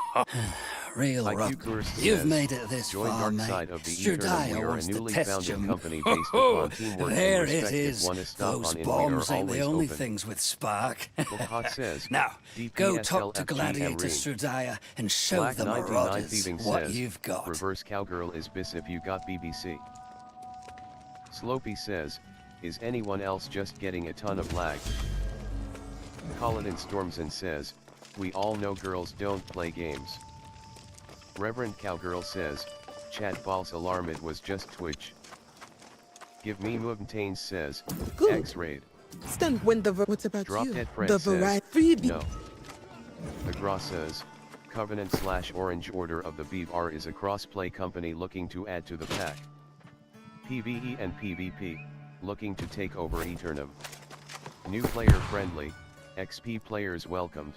real IQ rock. Kurst You've says, made it this join far, Dark mate. Side of the Eternum. We Strudaya are a wants to newly test founded you. company based upon teamwork There and it respect. If is. one is stop Those on in, we bombs are ain't the always only open. things with spark. Hot says, Now, go talk to DPSLFG Gladiator Amreen. Strudaya and show Black the 99 marauders Thieving what says, you've got. reverse cowgirl is bis if you got BBC. Slopey says, is anyone else just getting a ton of lag? Colin storms and says, we all know girls don't play games. Reverend Cowgirl says, chat false alarm, it was just Twitch. Give me Mubtains says, Good. X-Raid. Stand when the what about Drop you? Dead Fred The says, variety. no. Agra says, Covenant/Orange Order of the BR is a cross-play company looking to add to the pack. PvE and PvP, looking to take over Eternum. New player friendly, XP players welcomed.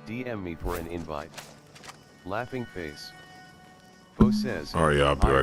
DM me for an invite. Laughing face. Bo says, All right, y'all, be right